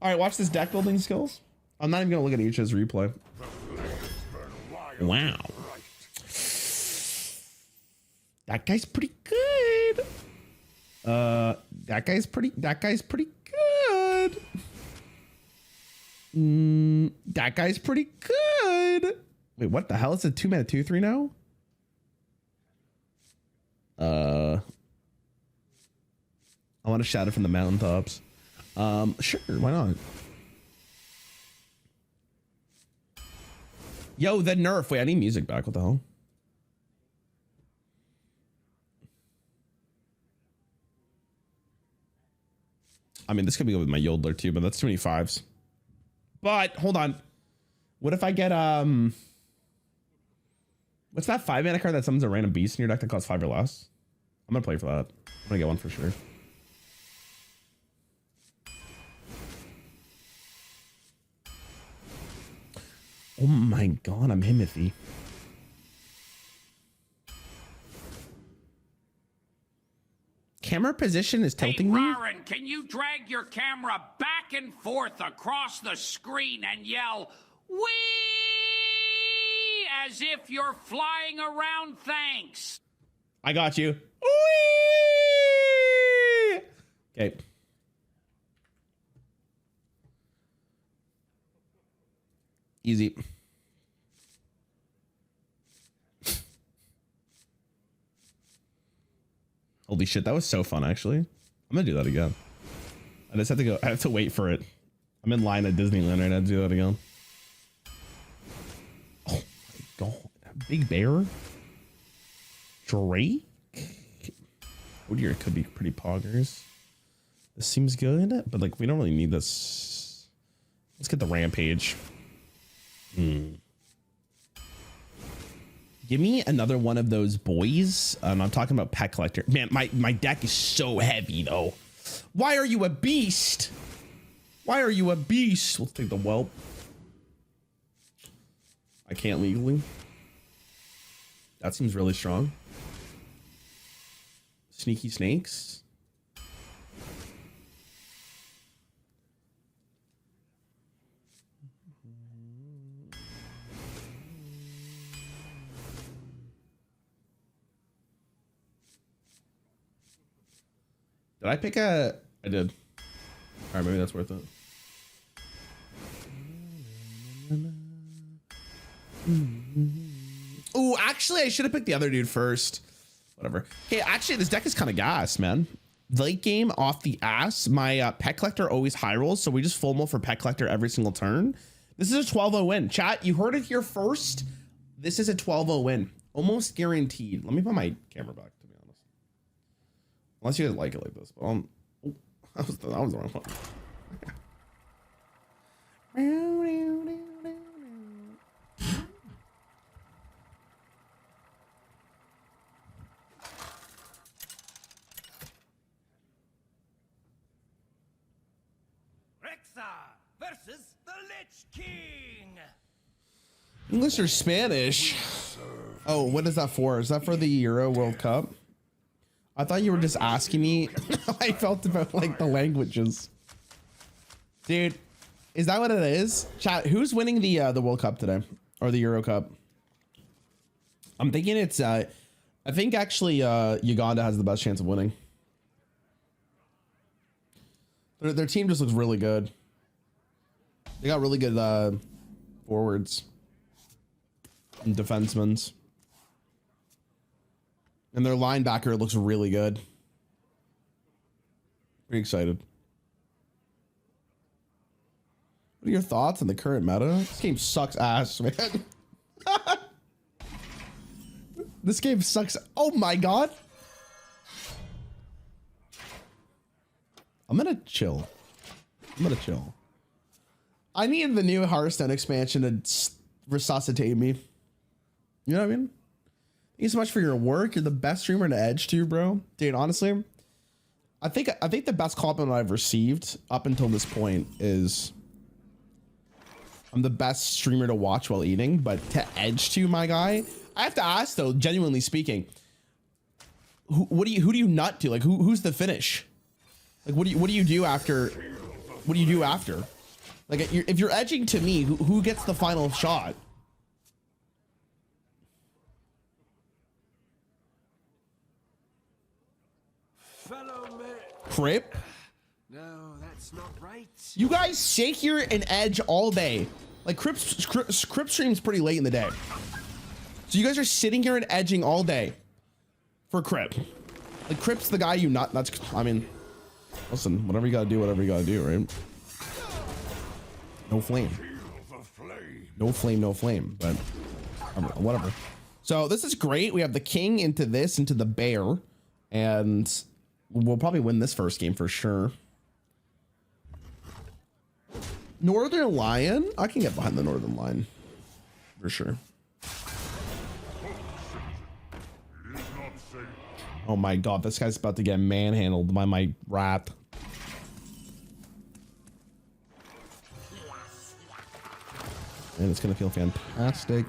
All right, watch this deck building skills. I'm not even gonna look at each of his replay. Wow. That guy's pretty good. That guy's pretty good. That guy's pretty good. Wait, what the hell? It's a 2-mana 2/3 now? I want to shout it from the mountaintops. Sure, why not? Yo, the nerf. Wait, I need music back. What the hell? I mean, this could be with my Yodler too, but that's too many 5s. But hold on. What if I get what's that 5-mana card that summons a random beast in your deck that costs 5 or less? I'm gonna play for that. I'm gonna get one for sure. Oh my god, I'm Himothy. Camera position is tilting me. Rarran, can you drag your camera back and forth across the screen and yell, "Wee!" as if you're flying around? Thanks. I got you. Wee! Okay. Easy. Holy shit, that was so fun, actually. I'm gonna do that again. I just have to go. I have to wait for it. I'm in line at Disneyland right now to do that again. Oh my god. Big Bear? Drake? Oh dear, it could be pretty poggers. This seems good, but like we don't really need this. Let's get the Rampage. Give me another one of those boys. I'm talking about Pet Collector. Man, my deck is so heavy though. Why are you a beast? Why are you a beast? Let's take the whelp. I can't legally. That seems really strong. Sneaky snakes. Did I pick a... I did. All right, maybe that's worth it. Ooh, actually, I should have picked the other dude first. Whatever. Hey, actually, this deck is kind of gas, man. Late game off the ass. My Pet Collector always high rolls, so we just full mull for Pet Collector every single turn. This is a 12-0 win. Chat, you heard it here first. This is a 12-0 win. Almost guaranteed. Let me put my camera back. Unless you guys like it like this, but oh, that was the wrong one. Versus the Lich King. English or Spanish? Oh, what is that for? Is that for the Euro World Cup? I thought you were just asking me how I felt about like the languages. Dude, is that what it is? Chat, who's winning the World Cup today? Or the Euro Cup? I'm thinking it's I think actually Uganda has the best chance of winning. Their team just looks really good. They got really good forwards and defensemen. And their linebacker looks really good. Pretty excited. What are your thoughts on the current meta? This game sucks ass, man. This game sucks. Oh my god. I'm gonna chill. I need the new Hearthstone expansion to resuscitate me. You know what I mean? Thank you so much for your work. You're the best streamer to edge to, bro. Dude, honestly, I think the best compliment I've received up until this point is I'm the best streamer to watch while eating, but to edge to, my guy, I have to ask though, genuinely speaking, who do you nut to? Like who's the finish? Like what do you do after What do you do after? Like, if you're edging to me, who gets the final shot? Fellow man. Crip? No, that's not right. You guys sit here and edge all day. Like, Crip streams pretty late in the day. So you guys are sitting here and edging all day for Crip. Like, Crip's the guy you not, that's, I mean, listen, whatever you gotta do, right? No flame. No flame, no flame, but whatever. So this is great. We have the king into this, into the bear, and we'll probably win this first game for sure. Northern Lion? I can get behind the Northern Lion for sure. Oh my god, this guy's about to get manhandled by my rat. And it's gonna feel fantastic.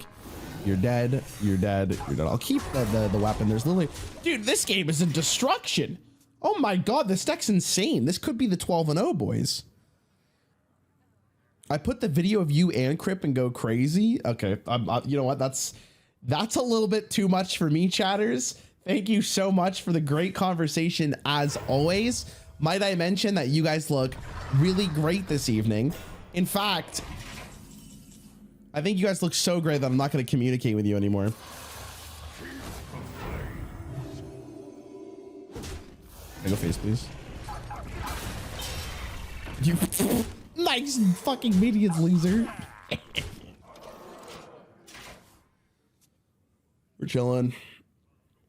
You're dead, you're dead, you're dead. I'll keep the weapon. There's literally, dude, this game is a destruction. Oh my god, this deck's insane. This could be the 12-0, boys. I put the video of you and Crip and go crazy. Okay, you know what? That's a little bit too much for me, chatters. Thank you so much for the great conversation as always. Might I mention that you guys look really great this evening. In fact, I think you guys look so great that I'm not going to communicate with you anymore. Can I go face, please? You nice fucking minions, loser. We're chilling.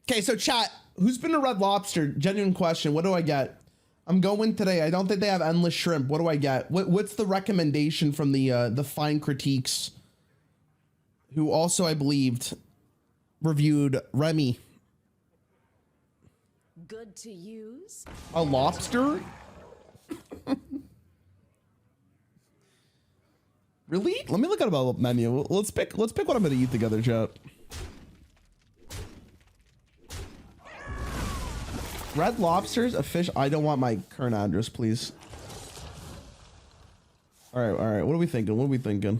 Okay, so chat, who's been to Red Lobster? Genuine question. What do I get? I'm going today. I don't think they have endless shrimp. What do I get? What's the recommendation from the fine critiques, who also, I believed, reviewed Remy? Good to use. A lobster? Really? Let me look at the menu. Let's pick what I'm gonna eat together, chat. Red Lobster's a fish. I don't want my current address, please. All right. What are we thinking? Okay,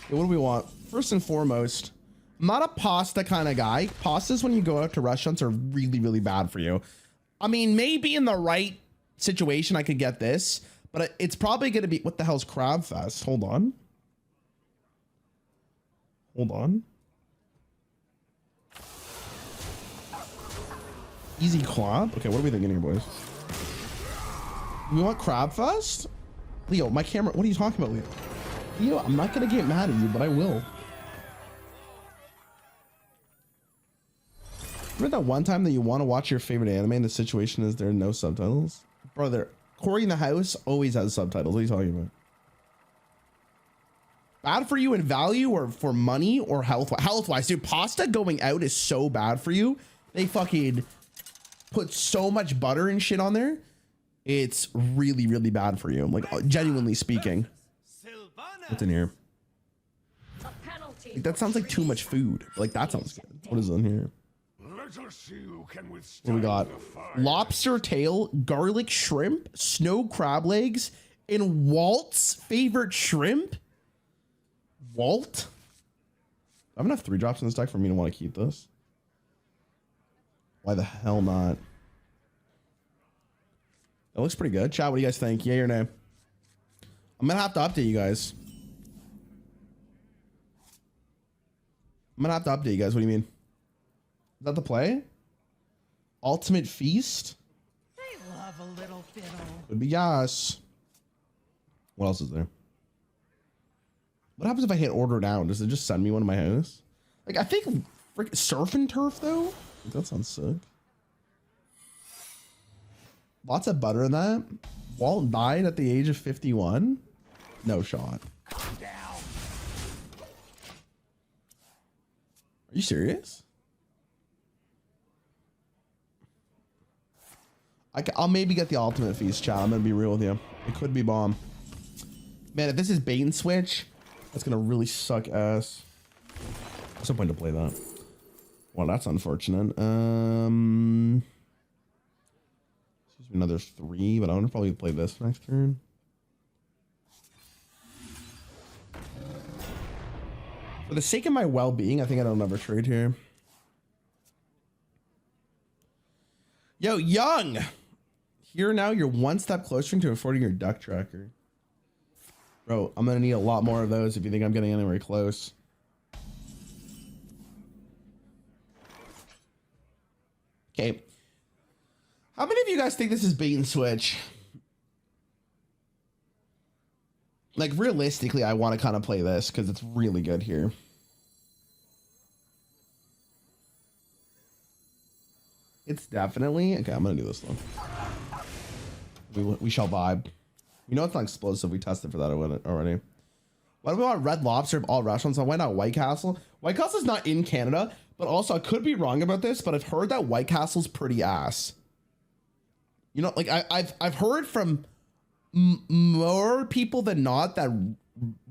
what do we want? First and foremost, I'm not a pasta kind of guy. Pastas, when you go out to restaurants, are really, really bad for you. I mean, maybe in the right situation, I could get this, but it's probably going to be, what the hell's Crab Fest? Hold on. Easy crab. Okay, what are we thinking here, boys? We want Crab Fest? Leo, my camera. What are you talking about, Leo? Leo, I'm not gonna get mad at you, but I will. Remember that one time that you want to watch your favorite anime and the situation is there are no subtitles? Brother, Corey in the house always has subtitles. What are you talking about? Bad for you in value or for money or health-wise? Dude, pasta going out is so bad for you. They fucking put so much butter and shit on there. It's really, really bad for you. Like, genuinely speaking. What's in here? Like, that sounds like too much food. Like, that sounds good. What is in here? What we got? Lobster tail, garlic shrimp, snow crab legs, and Walt's favorite shrimp. Walt? I have enough 3-drops in this deck for me to want to keep this. Why the hell not? That looks pretty good. Chat, what do you guys think? Yay or nay? I'm gonna have to update you guys. What do you mean? Is that the play? Ultimate Feast? They love a little fiddle. Could be yes. What else is there? What happens if I hit order now? Does it just send me one to my house? Like, I think surf and turf though? That sounds sick. Lots of butter in that. Walt died at the age of 51. No shot. Are you serious? I'll maybe get the ultimate feast, chat. I'm gonna be real with you. It could be bomb. Man, if this is bait and switch, that's gonna really suck ass. What's the point to play that? Well, that's unfortunate. Excuse me, another 3, but I want to probably play this next turn. For the sake of my well-being, I think I don't ever trade here. Yo, Young! Here now, you're one step closer to affording your duck tracker. Bro, I'm gonna need a lot more of those if you think I'm getting anywhere close. Okay. How many of you guys think this is bait and switch? Like, realistically, I want to kind of play this because it's really good here. It's definitely... Okay, I'm going to do this though. We shall vibe. We know it's not explosive. We tested for that already. What about Red Lobster of all restaurants? Why not White Castle? White Castle's not in Canada, but also I could be wrong about this, but I've heard that White Castle's pretty ass. You know, like I've heard from more people than not that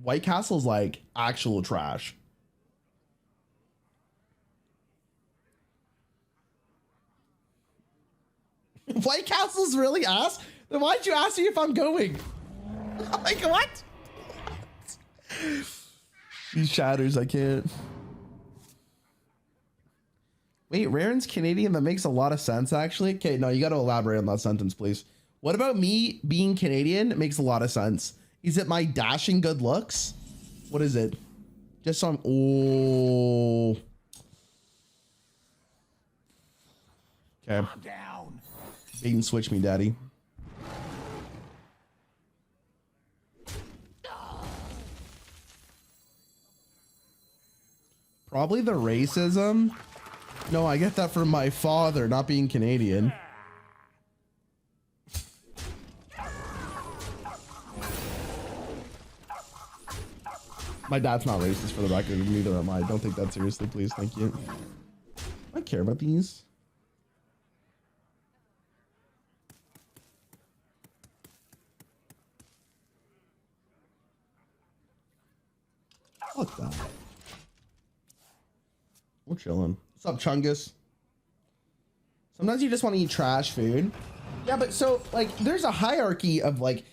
White Castle's like actual trash. White Castle's really ass? Then why'd you ask me if I'm going? Like, what? These shatters, I can't. Wait, Rarran's Canadian? That makes a lot of sense, actually. Okay, no, you got to elaborate on that sentence, please. What about me being Canadian? It makes a lot of sense. Is it my dashing good looks? What is it? Just some... Oh. Okay. Down. Bait and switch me, daddy. Probably the racism. No, I get that from my father not being Canadian. My dad's not racist, for the record, and neither am I. Don't take that seriously, please. Thank you. I care about these. Fuck that. We're chilling. What's up, Chungus? Sometimes you just want to eat trash food. Yeah, but so, like, there's a hierarchy of, like,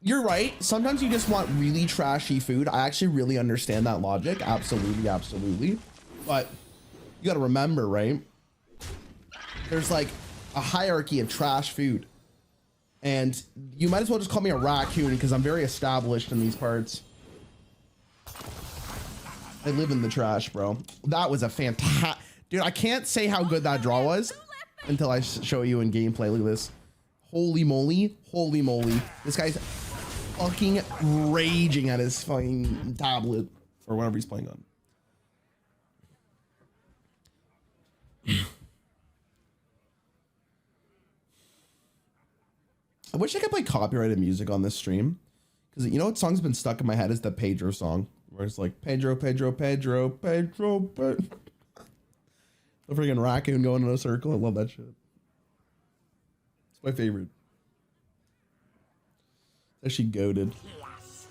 you're right. Sometimes you just want really trashy food. I actually really understand that logic. Absolutely, absolutely. But you got to remember, right? There's, like, a hierarchy of trash food. And you might as well just call me a raccoon because I'm very established in these parts. I live in the trash, bro. That was a fantastic... Dude, I can't say how good that draw was until I show you in gameplay. Look at this. Holy moly. Holy moly. This guy's fucking raging at his fucking tablet or whatever he's playing on. I wish I could play copyrighted music on this stream. Because you know what song's been stuck in my head is the Pedro song. Where it's like, Pedro, Pedro, Pedro, Pedro, Pedro. The freaking raccoon going in a circle. I love that shit. It's my favorite. It's actually goated.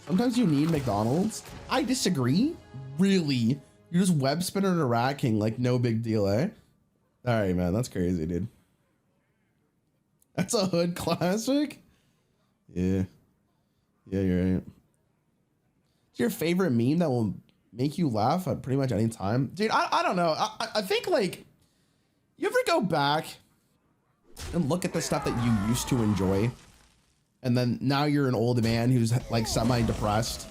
Sometimes you need McDonald's. I disagree. Really? You're just web spinning and racking like no big deal, eh? All right, man. That's crazy, dude. That's a hood classic? Yeah. Yeah, you're right. It's your favorite meme that will make you laugh at pretty much any time? Dude, I don't know. I think, like, you ever go back and look at the stuff that you used to enjoy, and then now you're an old man who's, like, semi-depressed,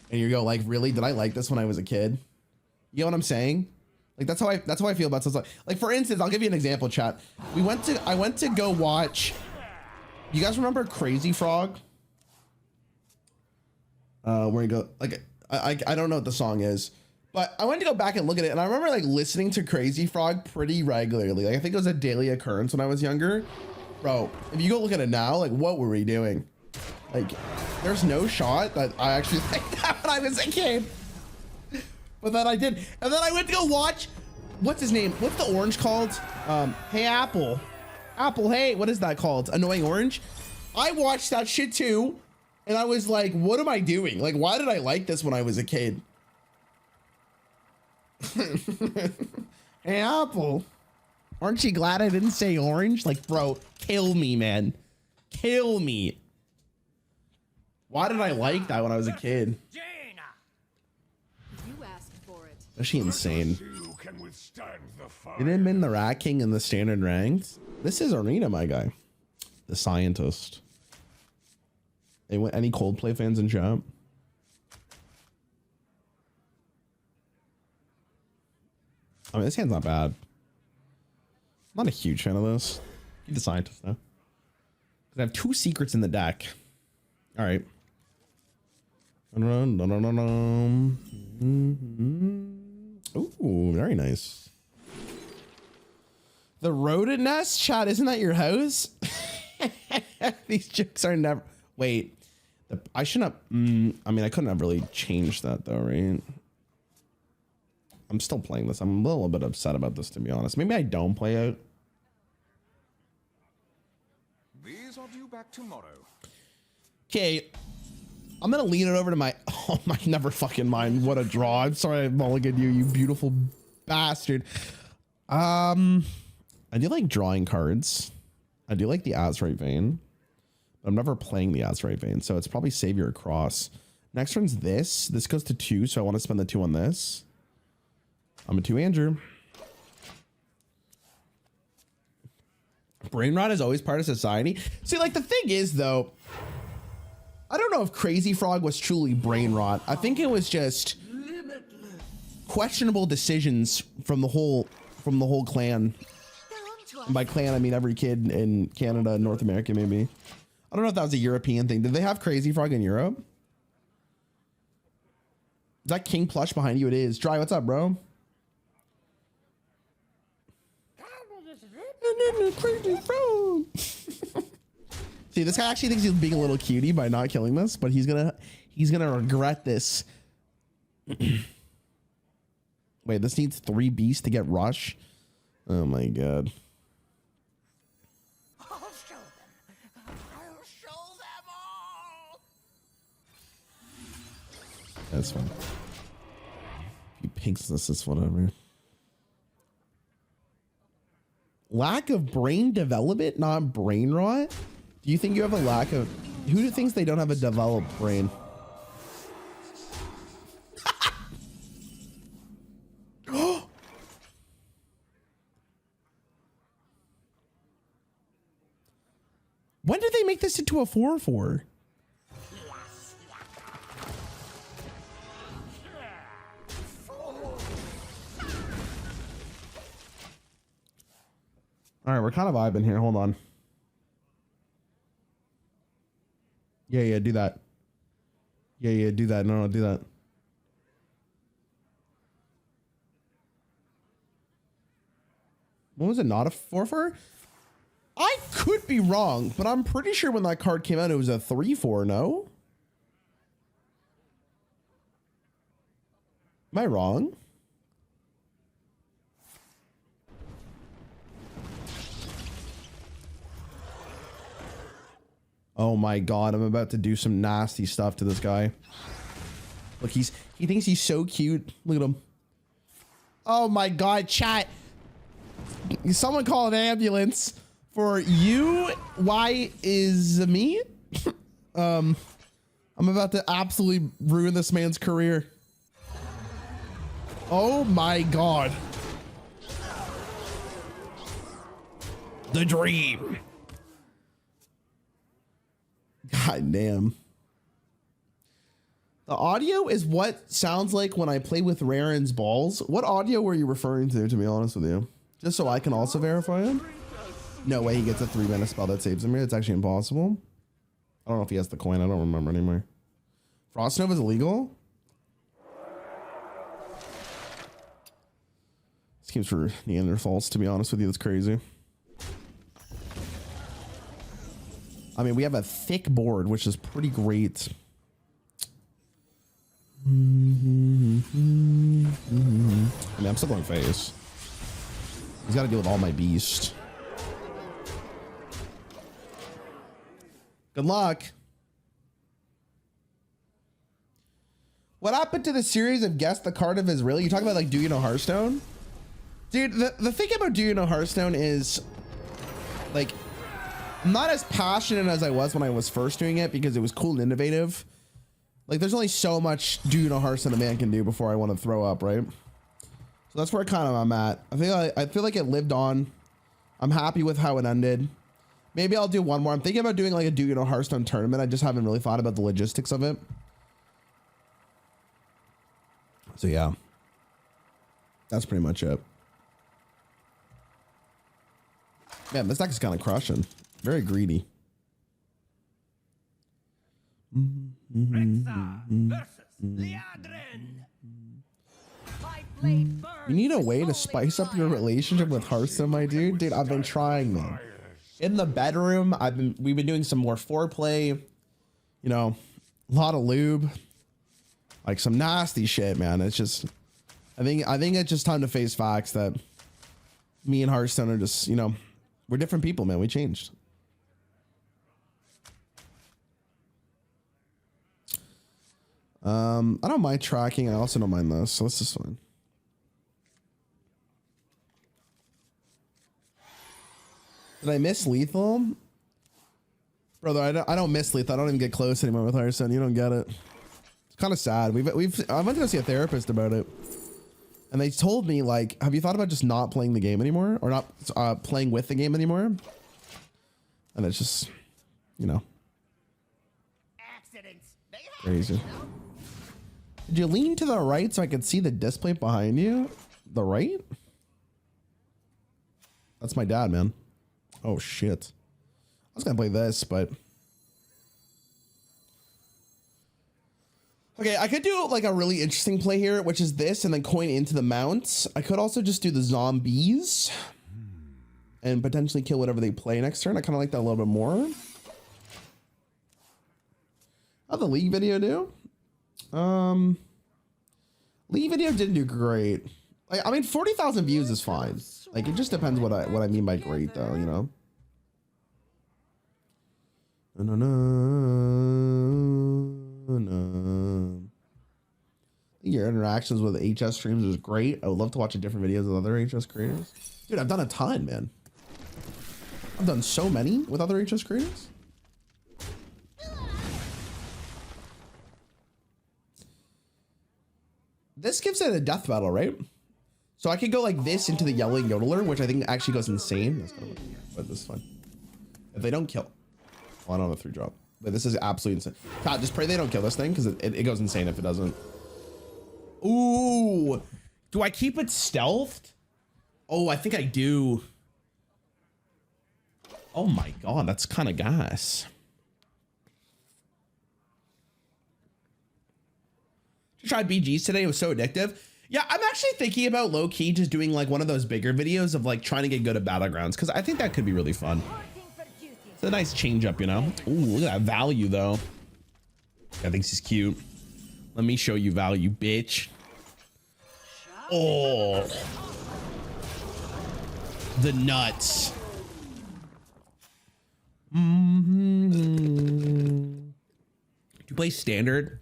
and you go, like, really? Did I like this when I was a kid? You know what I'm saying? Like, that's how I feel about stuff. Like, for instance, I'll give you an example, chat. I went to go watch... You guys remember Crazy Frog? Where you go, like, I don't know what the song is, but I went to go back and look at it, and I remember, like, listening to Crazy Frog pretty regularly. Like, I think it was a daily occurrence when I was younger. Bro, if you go look at it now, like, what were we doing? Like, there's no shot that I actually liked that when I was a kid. But then I did. And then I went to go watch, what's his name? What's the orange called? Hey, Apple. Apple, hey, what is that called? Annoying Orange? I watched that shit too. And I was like, what am I doing? Like, why did I like this when I was a kid? Hey, Apple. Aren't you glad I didn't say orange? Like, bro, kill me, man. Kill me. Why did I like that when I was a kid? You asked for it. Is she insane? You can withstand the fire. You didn't win the Rat King in the standard ranked. This is Arena, my guy. The scientist. Any Coldplay fans in chat? I mean, this hand's not bad. I'm not a huge fan of this. Keep the scientist though. I have 2 secrets in the deck. All right. Ooh, very nice. The rodent nest, chat. Isn't that your house? These jokes are never. Wait, I shouldn't have. I mean, I couldn't have really changed that though, right? I'm still playing this. I'm a little bit upset about this, to be honest. Maybe I don't play it. These are due back tomorrow. Okay, I'm gonna lean it over to my. Oh my, never fucking mind. What a draw. I'm sorry, I mulliganed you, you beautiful bastard. I do like drawing cards. I do like the Azurite Vein. I'm never playing the Azurite Vein, so it's probably Savior Cross. Next one's this. This goes to 2, so I want to spend the 2 on this. I'm a 2 Andrew. Brain rot is always part of society. See, like the thing is though, I don't know if Crazy Frog was truly brain rot. I think it was just questionable decisions from the whole clan. And by clan, I mean every kid in Canada and North America, maybe. I don't know if that was a European thing. Did they have Crazy Frog in Europe? Is that King Plush behind you? It is. Dry, what's up, bro? Crazy Frog. See, this guy actually thinks he's being a little cutie by not killing this, but he's gonna regret this. Wait, this needs 3 beasts to get rush. Oh my god. I'll show them. I'll show them all. That's fine. He pinks this is whatever. Lack of brain development, not brain rot. Do you think you have a lack of? Who thinks they don't have a developed brain? When did they make this into a 4/4? All right, we're kind of vibing here. Hold on. Yeah, do that. Yeah, do that. No, do that. What was it? Not a 4/4? I could be wrong, but I'm pretty sure when that card came out, it was a 3/4. No? Am I wrong? Oh my god, I'm about to do some nasty stuff to this guy. Look, he thinks he's so cute. Look at him. Oh my god, chat. Someone call an ambulance for you. Why is me? I'm about to absolutely ruin this man's career. Oh my god. The dream. God damn. The audio is what sounds like when I play with Rarran's balls. What audio were you referring to be honest with you? Just so I can also verify him? No way he gets a 3-mana spell that saves him here. It's actually impossible. I don't know if he has the coin. I don't remember anymore. Frost Nova is illegal? This game's for Neanderthals, to be honest with you. That's crazy. I mean, we have a thick board, which is pretty great. I mean, I'm still going face. He's got to deal with all my beast. Good luck. What happened to the series of Guess the Card of Israel? You talking about like, do you know Hearthstone? Dude, the thing about do you know Hearthstone is like, I'm not as passionate as I was when I was first doing it because it was cool and innovative. Like there's only so much do you know Hearthstone a man can do before I want to throw up, right? So that's where kind of I'm at. I feel like it lived on. I'm happy with how it ended. Maybe I'll do one more. I'm thinking about doing like a Hearthstone tournament. I just haven't really thought about the logistics of it. So yeah, that's pretty much it. Man, this deck is kind of crushing. Very greedy. You need a way to spice up your relationship with Hearthstone, my dude. Dude, I've been trying, man. In the bedroom, we've been doing some more foreplay. You know, a lot of lube, like some nasty shit, man. It's just, I think it's just time to face facts that me and Hearthstone are just, you know, we're different people, man. We changed. I don't mind tracking. I also don't mind this. So this is fine. Did I miss lethal? Brother, I don't miss lethal. I don't even get close anymore with Hearthstone. You don't get it. It's kind of sad. I went to go see a therapist about it. And they told me, like, have you thought about just not playing the game anymore? Or not playing with the game anymore? And it's just, you know. Crazy. Did you lean to the right so I could see the display behind you? The right? That's my dad, man. Oh, shit. I was going to play this, but... Okay, I could do like a really interesting play here, which is this, and then coin into the mounts. I could also just do the zombies and potentially kill whatever they play next turn. I kind of like that a little bit more. How'd the League video do? League video didn't do great. Like, I mean, 40,000 views is fine. Like, it just depends what I mean by great, though, you know? Your interactions with HS streams was great. I would love to watch different videos with other HS creators. Dude, I've done a ton, man. I've done so many with other HS creators. This gives it a death battle, right? So I could go like this into the yelling yodeler, which I think actually goes insane. That's kind of, but this is fine. If they don't kill, well, I don't have a 3-drop. But this is absolutely insane. God, just pray they don't kill this thing because it goes insane if it doesn't. Ooh, do I keep it stealthed? Oh, I think I do. Oh my God, that's kind of gas. Tried BGs today. It was so addictive. Yeah, I'm actually thinking about low key just doing like one of those bigger videos of like trying to get good at Battlegrounds because I think that could be really fun. It's a nice change up, you know. Ooh, look at that value though. I think she's cute. Let me show you value, bitch. Oh, the nuts. Do you play standard?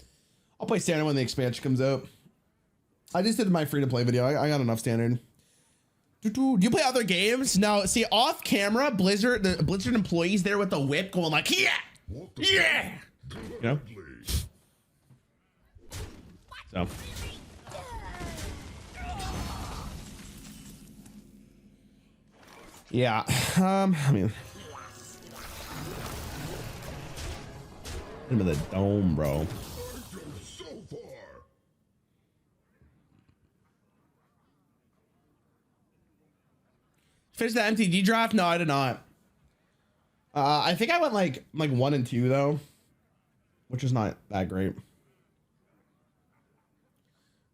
I'll play standard when the expansion comes out. I just did my free-to-play video. I got enough standard. Do you play other games? No, see, off camera, the Blizzard employees there with the whip going like, yeah, yeah, you know? So. Yeah, I mean. Into the dome, bro. Finish the MTG draft? No, I did not. I think I went like 1 and 2 though, which is not that great.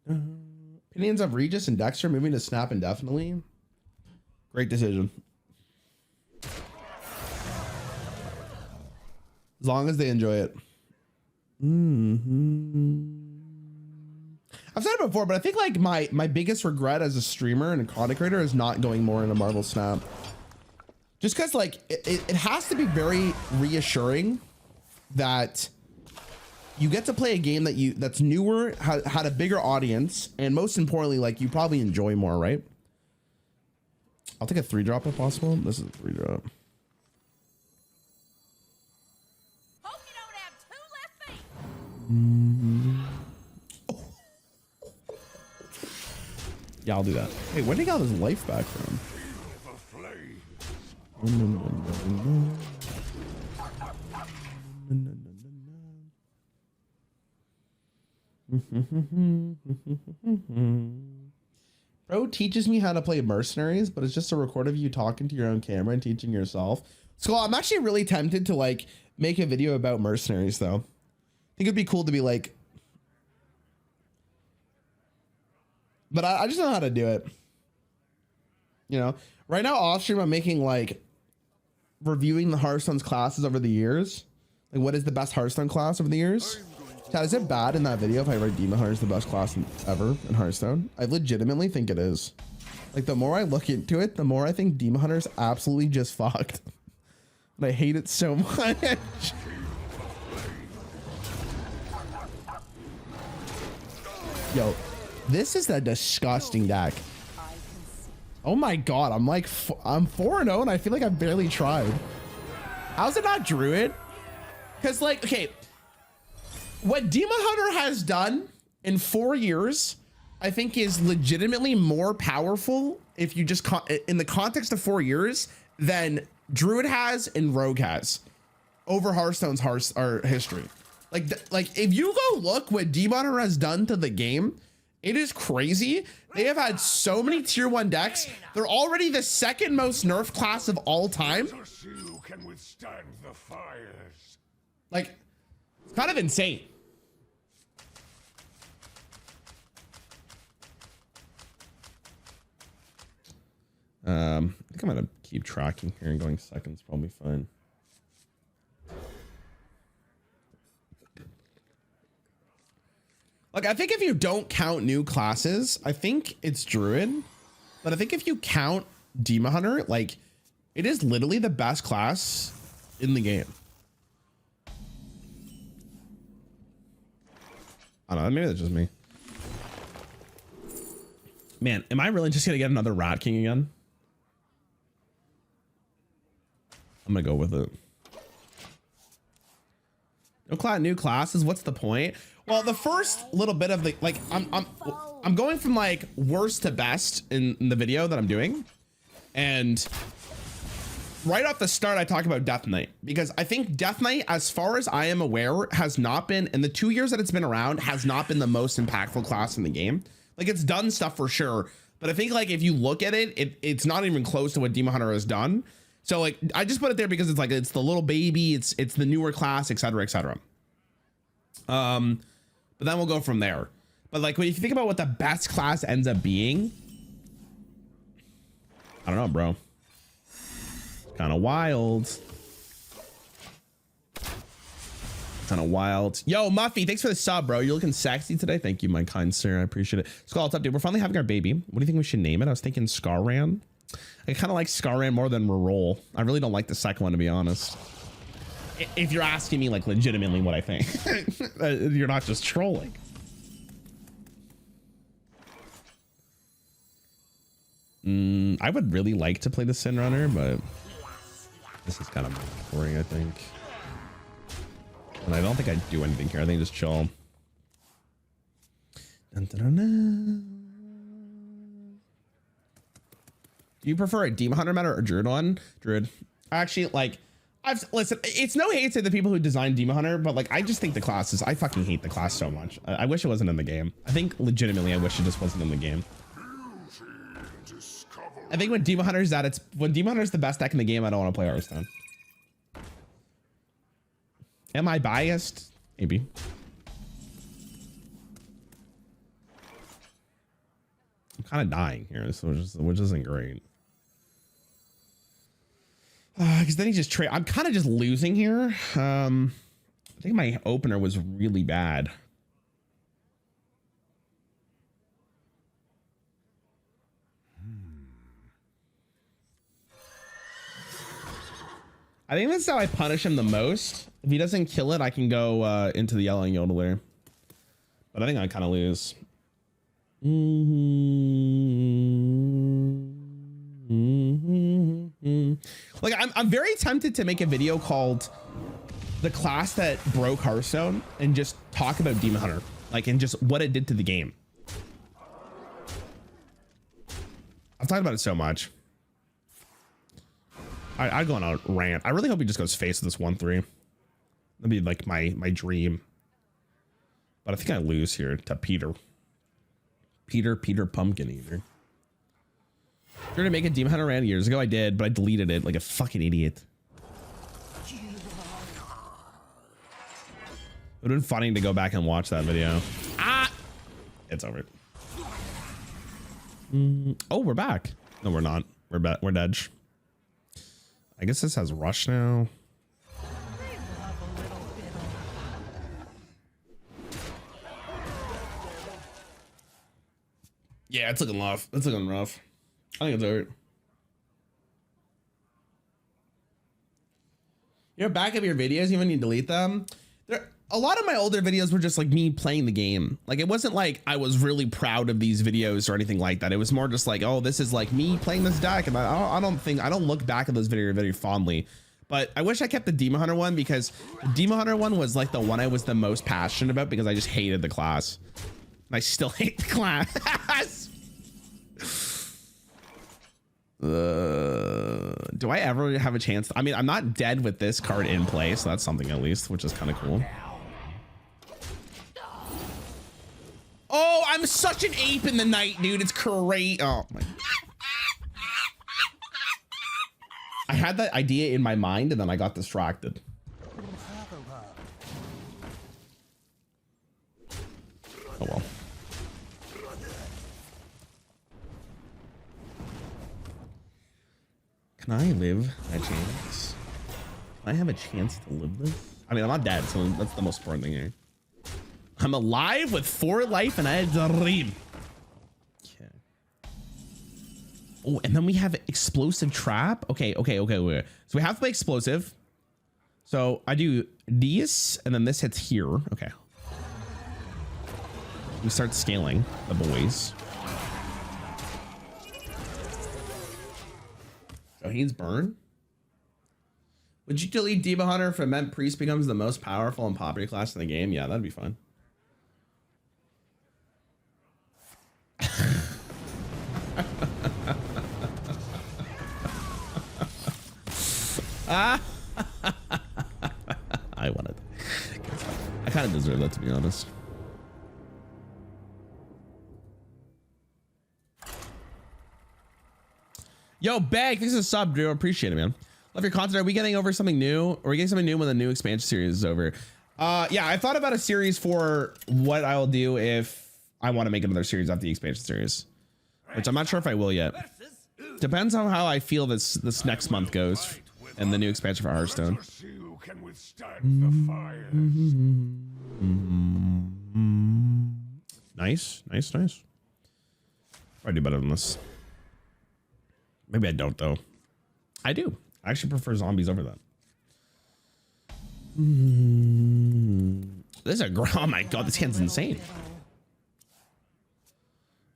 Opinions of Regis and Dexter moving to Snap indefinitely. Great decision. As long as they enjoy it. I've said it before, but I think like my biggest regret as a streamer and a content creator is not going more into Marvel Snap. Just because like it has to be very reassuring that you get to play a game that's newer, had a bigger audience, and most importantly, like you probably enjoy more, right? I'll take a 3-drop if possible. This is a 3-drop. Hope you don't have 2 left feet. Yeah, I'll do that. Hey, where did he get all his life back from? Bro teaches me how to play mercenaries, but it's just a record of you talking to your own camera and teaching yourself. So I'm actually really tempted to like make a video about mercenaries though. I think it'd be cool to be like, but I just don't know how to do it. You know, right now off stream, I'm making like reviewing the Hearthstone's classes over the years. Like what is the best Hearthstone class over the years? Chad, is it bad in that video if I write Demon Hunter is the best class ever in Hearthstone? I legitimately think it is. Like the more I look into it, the more I think Demon Hunter is absolutely just fucked. And I hate it so much. Yo, this is a disgusting deck. Oh my god, I'm like, I'm 4-0 and I feel like I barely tried. How's it not Druid? Because like, okay, what Demon Hunter has done in 4 years, I think is legitimately more powerful if you just, in the context of 4 years, than Druid has and Rogue has over Hearthstone's history. Like if you go look what Demon Hunter has done to the game, it is crazy. They have had so many tier 1 decks. They're already the second most nerfed class of all time. Can withstand the fires. Like, it's kind of insane. I think I'm gonna keep tracking here and going seconds, probably fine. Like, I think if you don't count new classes, I think it's Druid. But I think if you count Demon Hunter, like, it is literally the best class in the game. I don't know, maybe that's just me. Man, am I really just gonna get another Rat King again? I'm gonna go with it. No new classes, what's the point? Well, the first little bit of the, like, I'm going from like worst to best in the video that I'm doing. And right off the start, I talk about Death Knight because I think Death Knight, as far as I am aware, has not been, in the 2 years that it's been around, has not been the most impactful class in the game. Like, it's done stuff for sure, but I think like if you look at it, it's not even close to what Demon Hunter has done. So like, I just put it there because it's like, it's the little baby, it's the newer class, etc., etc. But then we'll go from there. But like, when you think about what the best class ends up being, I don't know, bro. Kind of wild. Kind of wild. Yo, Muffy, thanks for the sub, bro. You're looking sexy today. Thank you, my kind sir. I appreciate it. Skull, what's up, dude? We're finally having our baby. What do you think we should name it? I was thinking Scarran. I kind of like Scarran more than Rarran. I really don't like the second one, to be honest. If you're asking me like legitimately what I think, you're not just trolling. I would really like to play the Sin Runner, but this is kind of boring, I think. And I don't think I do anything here. I think just chill. Dun, dun, dun, dun. Do you prefer a Demon Hunter meta or a Druid one? Druid. Actually, like, listen, it's no hate to the people who designed Demon Hunter, but like, I just think the classes, I fucking hate the class so much. I wish it wasn't in the game. I think legitimately, I wish it just wasn't in the game. I think when Demon Hunter's when Demon Hunter's the best deck in the game, I don't want to play Hearthstone. Am I biased? Maybe. I'm kind of dying here, which isn't great. Because then he just I'm kind of just losing here. I think my opener was really bad. I think that's how I punish him the most. If he doesn't kill it, I can go into the Yelling Yodeler. But I think I kind of lose. Like, I'm very tempted to make a video called The Class That Broke Hearthstone and just talk about Demon Hunter. Like, and just what it did to the game. I've talked about it so much. I'd go on a rant. I really hope he just goes face with this 1-3. That'd be like my dream. But I think I lose here to Peter. Peter Pumpkin Eater. Tried to make a Demon Hunter Rant years ago. I did, but I deleted it like a fucking idiot. It would have been funny to go back and watch that video. Ah! It's over. Oh, we're back. No, we're not. We're back. We're dead. I guess this has rush now. Yeah, it's looking rough. It's looking rough. I think it's over. You're back of your videos, even when you delete them. A lot of my older videos were just like me playing the game. Like it wasn't like I was really proud of these videos or anything like that. It was more just like, oh, this is like me playing this deck, and I don't look back at those videos very fondly. But I wish I kept the Demon Hunter one, because the Demon Hunter one was like the one I was the most passionate about, because I just hated the class. And I still hate the class. Do I ever have a chance? I mean, I'm not dead with this card in play, so that's something at least, which is kind of cool. Oh, I'm such an ape in the night, dude. It's great. Oh my. I had that idea in my mind and then I got distracted. Oh well. Can I live a chance? Can I have a chance to live this? I mean, I'm not dead, so that's the most important thing here. I'm alive with 4 life and I had a dream. Okay. Oh, and then we have explosive trap. Okay. So we have to play explosive. So I do this, and then this hits here. Okay. We start scaling the boys. Shaheen's burn. Would you delete Demon Hunter if it meant Priest becomes the most powerful and popular class in the game? Yeah, that'd be fun. I wanted. I kind of deserve that, to be honest. Yo, Bag, thanks for the sub, Drew. Appreciate it, man. Love your content. Are we getting over something new? Or are we getting something new when the new expansion series is over? Yeah, I thought about a series for what I'll do if I want to make another series after the expansion series, which I'm not sure if I will yet. Depends on how I feel this next month goes and the new expansion for Hearthstone. Nice. Probably do better than this. Maybe I don't, though. I do. I actually prefer zombies over that. This is a oh my god, this hand's insane.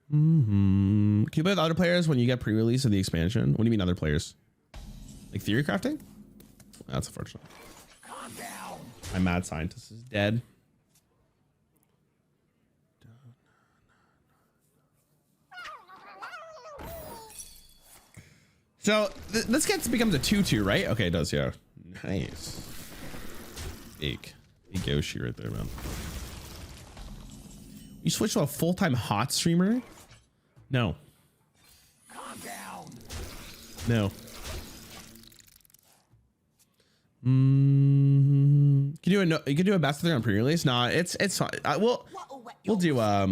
Can you play with other players when you get pre-release of the expansion? What do you mean other players? Like theorycrafting? That's unfortunate. Calm down. My mad scientist is dead. So this becomes a 2-2, right? Okay, it does, yeah. Nice. Big Yoshi right there, man. You switch to a full-time hot streamer? No. Calm down. No. You can do a best of 3 on pre-release? Nah, it's fine. We'll do I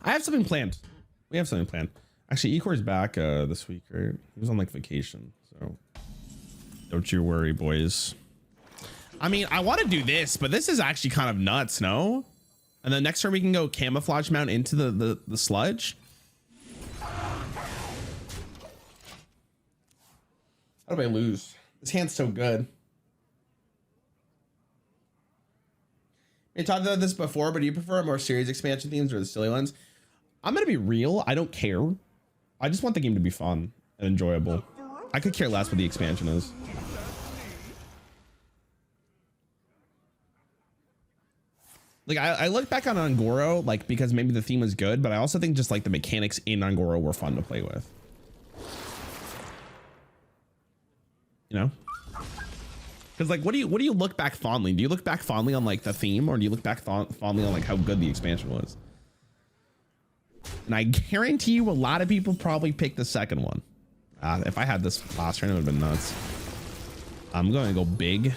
have something planned. We have something planned. Actually, Ecor's back this week, right? He was on like vacation, so don't you worry, boys. I mean, I want to do this, but this is actually kind of nuts, no? And then next turn we can go camouflage mount into the sludge. How do I lose? This hand's so good. We talked about this before, but do you prefer more serious expansion themes or the silly ones? I'm gonna be real. I don't care. I just want the game to be fun and enjoyable. I could care less what the expansion is. Like I look back on Angoro, like because maybe the theme was good, but I also think just like the mechanics in Angoro were fun to play with. You know? Because like, what do you look back fondly? Do you look back fondly on like the theme, or do you look back fondly on like how good the expansion was? And I guarantee you, a lot of people probably picked the second one. If I had this last turn, it would have been nuts. I'm going to go big.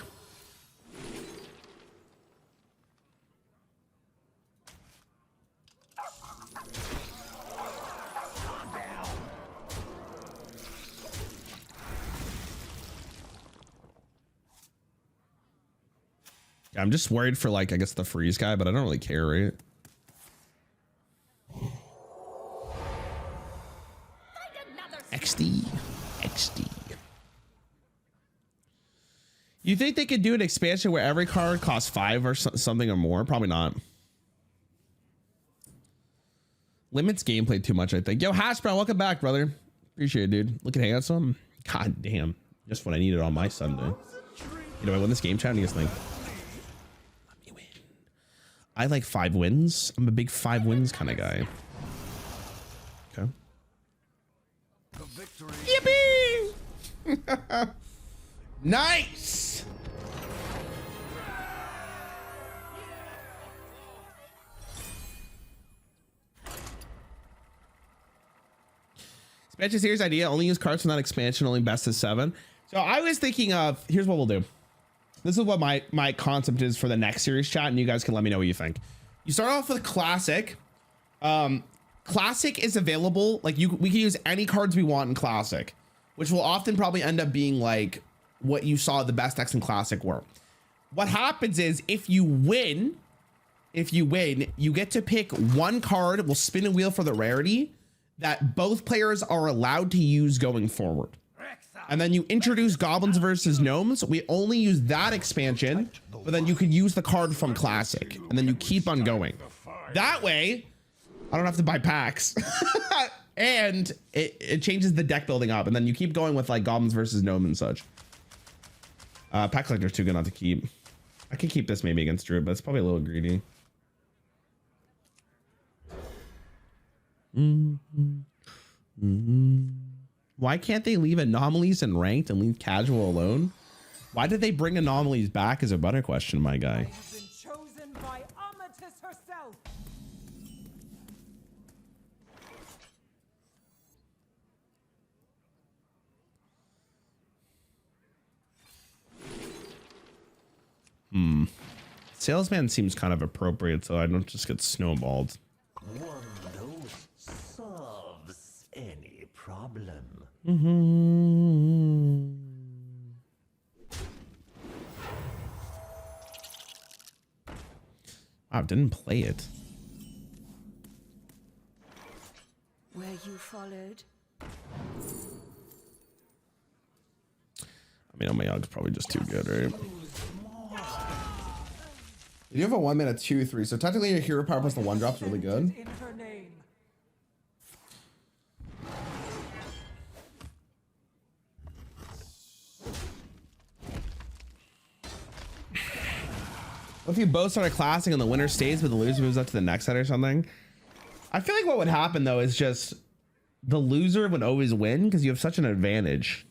I'm just worried for like, I guess the freeze guy, but I don't really care, right? XD. You think they could do an expansion where every card costs 5 or something or more? Probably not. Limits gameplay too much, I think. Yo, Hash Brown, welcome back, brother. Appreciate it, dude. Looking handsome. God damn. Just what I needed on my Sunday. You know, I win this game chat and you just think, let me win. I like 5 wins. I'm a big 5 wins kind of guy. Okay. Yippee! Nice! Expansion series idea, only use cards from that expansion, only best of 7. So I was thinking of, here's what we'll do. This is what my concept is for the next series chat, and you guys can let me know what you think. You start off with Classic. Classic is available, like we can use any cards we want in Classic, which will often probably end up being like what you saw the best decks in Classic were. What happens is if you win, you get to pick one card. We'll spin a wheel for the rarity that both players are allowed to use going forward. And then you introduce Goblins versus Gnomes. We only use that expansion, but then you could use the card from Classic, and then you keep on going. That way, I don't have to buy packs. And it changes the deck building up, and then you keep going with like Goblins versus Gnome and such. Pack Collector's too good not to keep. I could keep this maybe against Druid, but it's probably a little greedy. Why can't they leave anomalies and ranked and leave casual alone? Why did they bring anomalies back is a better question, my guy. I have been chosen by Amatis herself. Salesman seems kind of appropriate, so I don't just get snowballed. Solves any problem. Wow, didn't play it. Were you followed? I mean, oh my Yogg's probably just too good, right? You have a 1 minute 2/3, so technically your hero power plus the 1 drop's really good. In her name. What if you both start a Classic and the winner stays, but the loser moves up to the next set or something? I feel like what would happen though is just the loser would always win because you have such an advantage.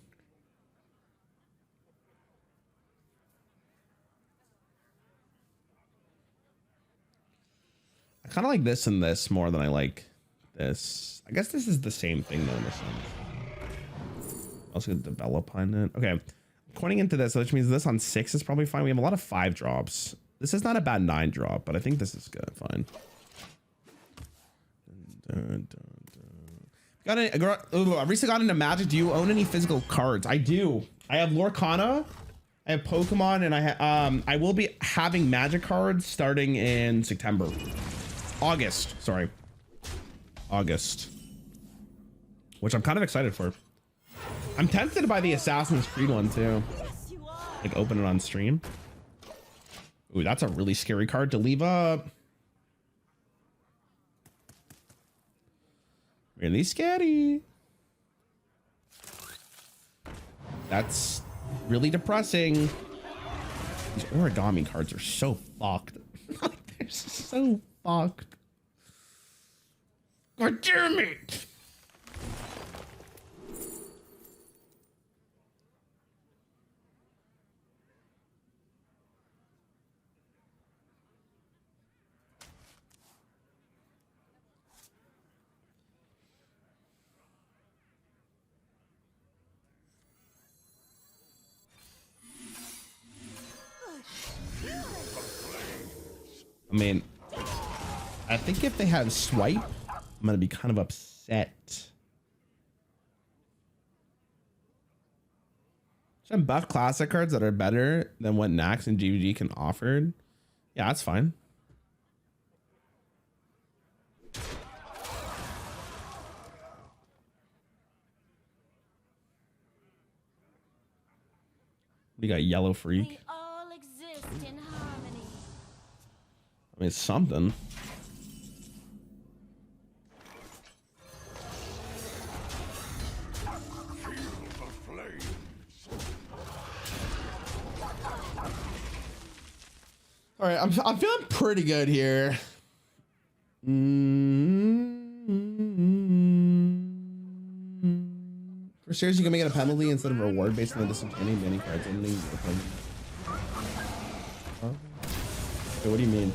I kind of like this and this more than I like this. I guess this is the same thing though in a sense. Also develop on it. Okay, I'm pointing into this, which means this on 6 is probably fine. We have a lot of 5 drops. This is not a bad 9 drop, but I think this is good. Fine. I recently got into Magic. Do you own any physical cards? I do. I have Lorcana, I have Pokemon, and I will be having Magic cards starting in September. August, sorry. August. Which I'm kind of excited for. I'm tempted to buy the Assassin's Creed one too. Like open it on stream. Ooh, that's a really scary card to leave up. Really scary. That's really depressing. These origami cards are so fucked. so fucked. God damn it. I mean, I think if they had swipe, I'm gonna be kind of upset. Some buff classic cards that are better than what Nax and GVG can offer. Yeah, that's fine. We got Yellow Freak. We all exist in harmony. I mean, it's something. All right, I'm feeling pretty good here. For series, you can make it a penalty instead of a reward based on the disenchanting many cards. Okay, what do you mean?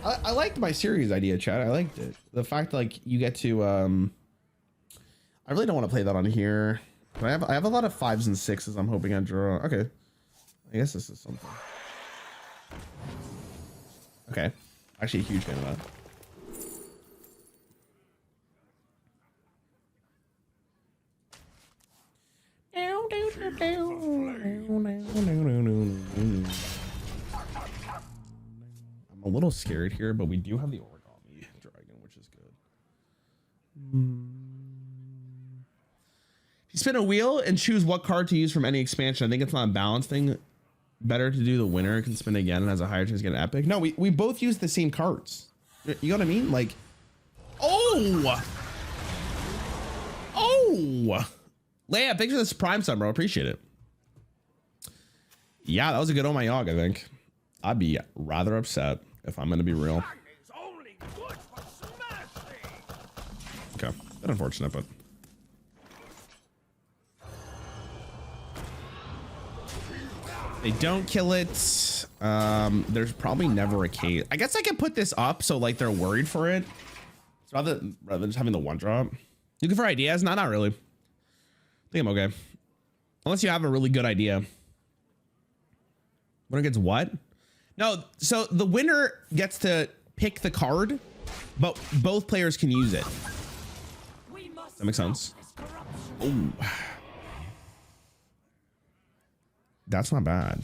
I liked my series idea, Chad. I liked it. The fact like you get to I really don't want to play that on here. But I have a lot of 5s and 6s. I'm hoping I draw. Okay. I guess this is something. Okay. Actually a huge fan of that. I'm a little scared here, but we do have the origami dragon, which is good. If you spin a wheel and choose what card to use from any expansion, I think it's not a balance thing. Better to do the winner can spin again and has a higher chance to get an epic. No, we both use the same cards. You know what I mean? Like, oh, Leia, thanks for this Prime sub, bro. Appreciate it. Yeah, that was a good Oh My Yogg, I think. I'd be rather upset if I'm gonna be real. Okay, bit unfortunate, but they don't kill it. There's probably never a case. I guess I can put this up so like they're worried for it. So rather than just having the one drop. Looking for ideas? No, not really. I think I'm okay. Unless you have a really good idea. Winner gets what? No, so the winner gets to pick the card, but both players can use it. That makes sense. Oh. That's not bad.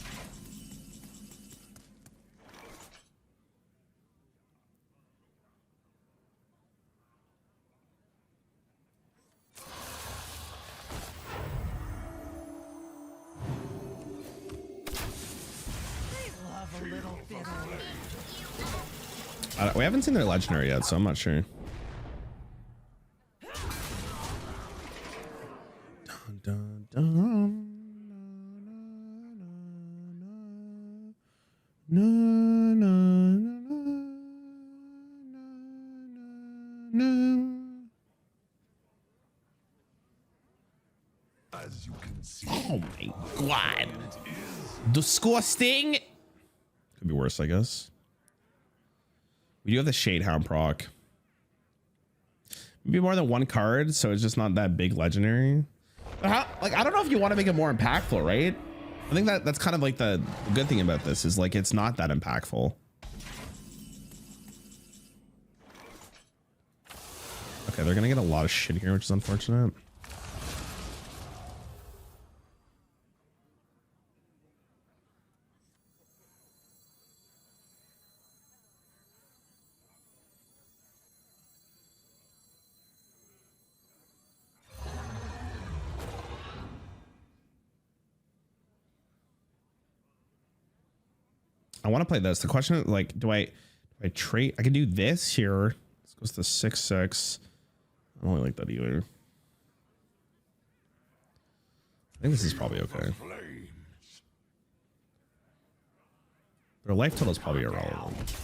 We haven't seen their legendary yet, so I'm not sure. Dun, dun, dun. No, no, no. As you can see, Oh my god. Disgusting. Could be worse, I guess. We do have the Shade Hound proc. Maybe more than one card, so it's just not that big legendary. But how, like, I don't know if you want to make it more impactful, right? I think that's kind of like the good thing about this is like it's not that impactful. Okay, they're gonna get a lot of shit here, which is unfortunate. I want to play this. The question is like, do I trade? I can do this here. This goes to 6/6. I don't really like that either. I think this is probably okay. Their life total is probably irrelevant.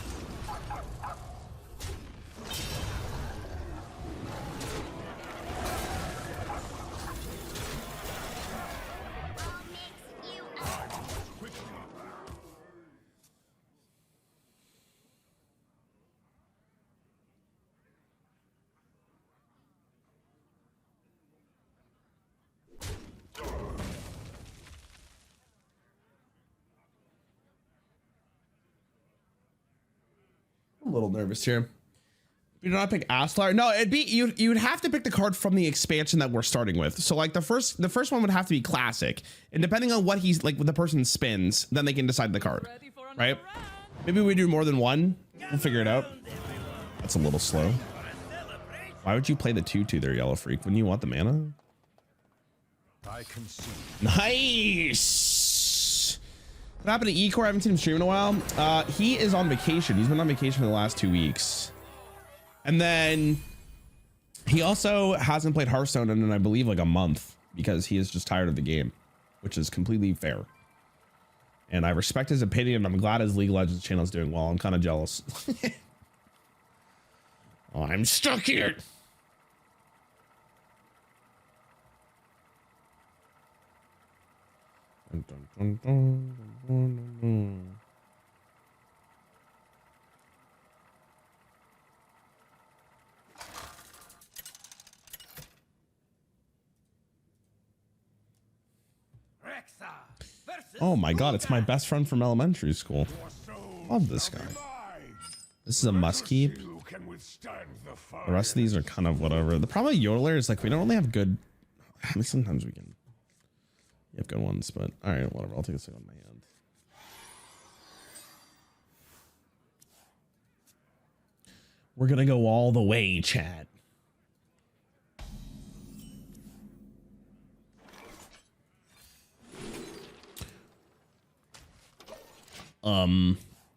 I'm a little nervous here. You do not pick Aslar. No, it'd be you'd have to pick the card from the expansion that we're starting with. So like the first one would have to be classic, and depending on what he's like, what the person spins, then they can decide the card, right? Maybe we do more than one. We'll figure it out. That's a little slow. Why would you play the 2/2 there, Yellow Freak? Wouldn't you want the mana? I can see. Nice. What happened to Ecor? I haven't seen him stream in a while. He is on vacation. He's been on vacation for the last 2 weeks. And then he also hasn't played Hearthstone in, I believe, like a month because he is just tired of the game, which is completely fair. And I respect his opinion. I'm glad his League of Legends channel is doing well. I'm kind of jealous. Oh, I'm stuck here. Dun, dun, dun, dun, dun, dun, dun. Oh my god, it's my best friend from elementary school. Love this guy. This is a must keep. The rest of these are kind of whatever. The problem with Yodeler is like we don't really have good. I mean, sometimes we can have good ones, but all right, whatever. I'll take a second on my hand. We're gonna go all the way, chat.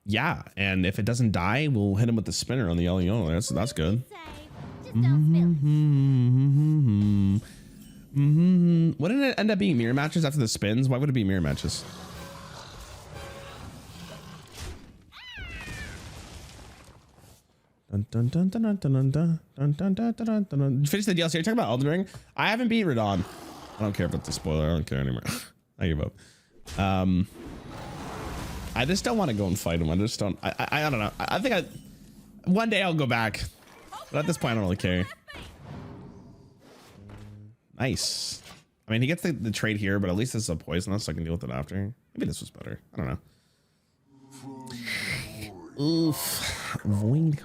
Yeah, and if it doesn't die, we'll hit him with the spinner on the Eliono. That's good. Wouldn't it end up being mirror matches after the spins? Why would it be mirror matches? Dun, dun, dun, dun, dun, dun, dun, dun, dun, dun, dun, dun. Did you finish the DLC? Are you talking about Elden Ring? I haven't beat Radon. I don't care if it's a spoiler. I don't care anymore. I give up. I just don't want to go and fight him. I just don't. I don't know. I think one day I'll go back, but at this point I don't really care. Nice. I mean, he gets the trade here, but at least this is a poisonous, so I can deal with it after. Maybe this was better. I don't know. Oof. Void.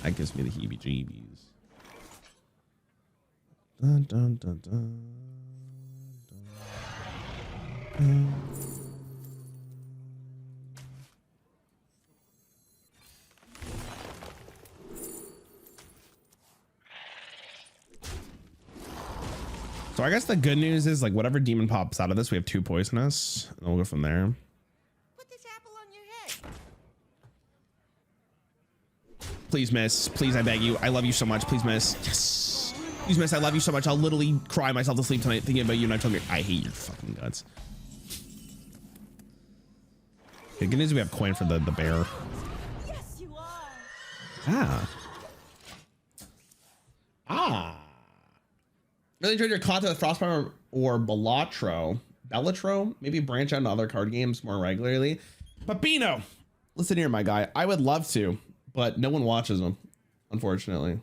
That gives me the heebie-jeebies. Dun, dun, dun, dun, dun, dun. So I guess the good news is like whatever demon pops out of this, we have 2 poisonous, and we'll go from there. Put this apple on your head. Please miss. Please, I beg you. I love you so much. Please miss. Yes. Please miss. I love you so much. I'll literally cry myself to sleep tonight thinking about you and I told me I hate your fucking guts. Okay, good news we have coin for the bear. Yes, you are. Really enjoyed your content with Frostbite or Bellatro. Maybe branch out into other card games more regularly. Papino, listen here, my guy. I would love to, but no one watches them, unfortunately.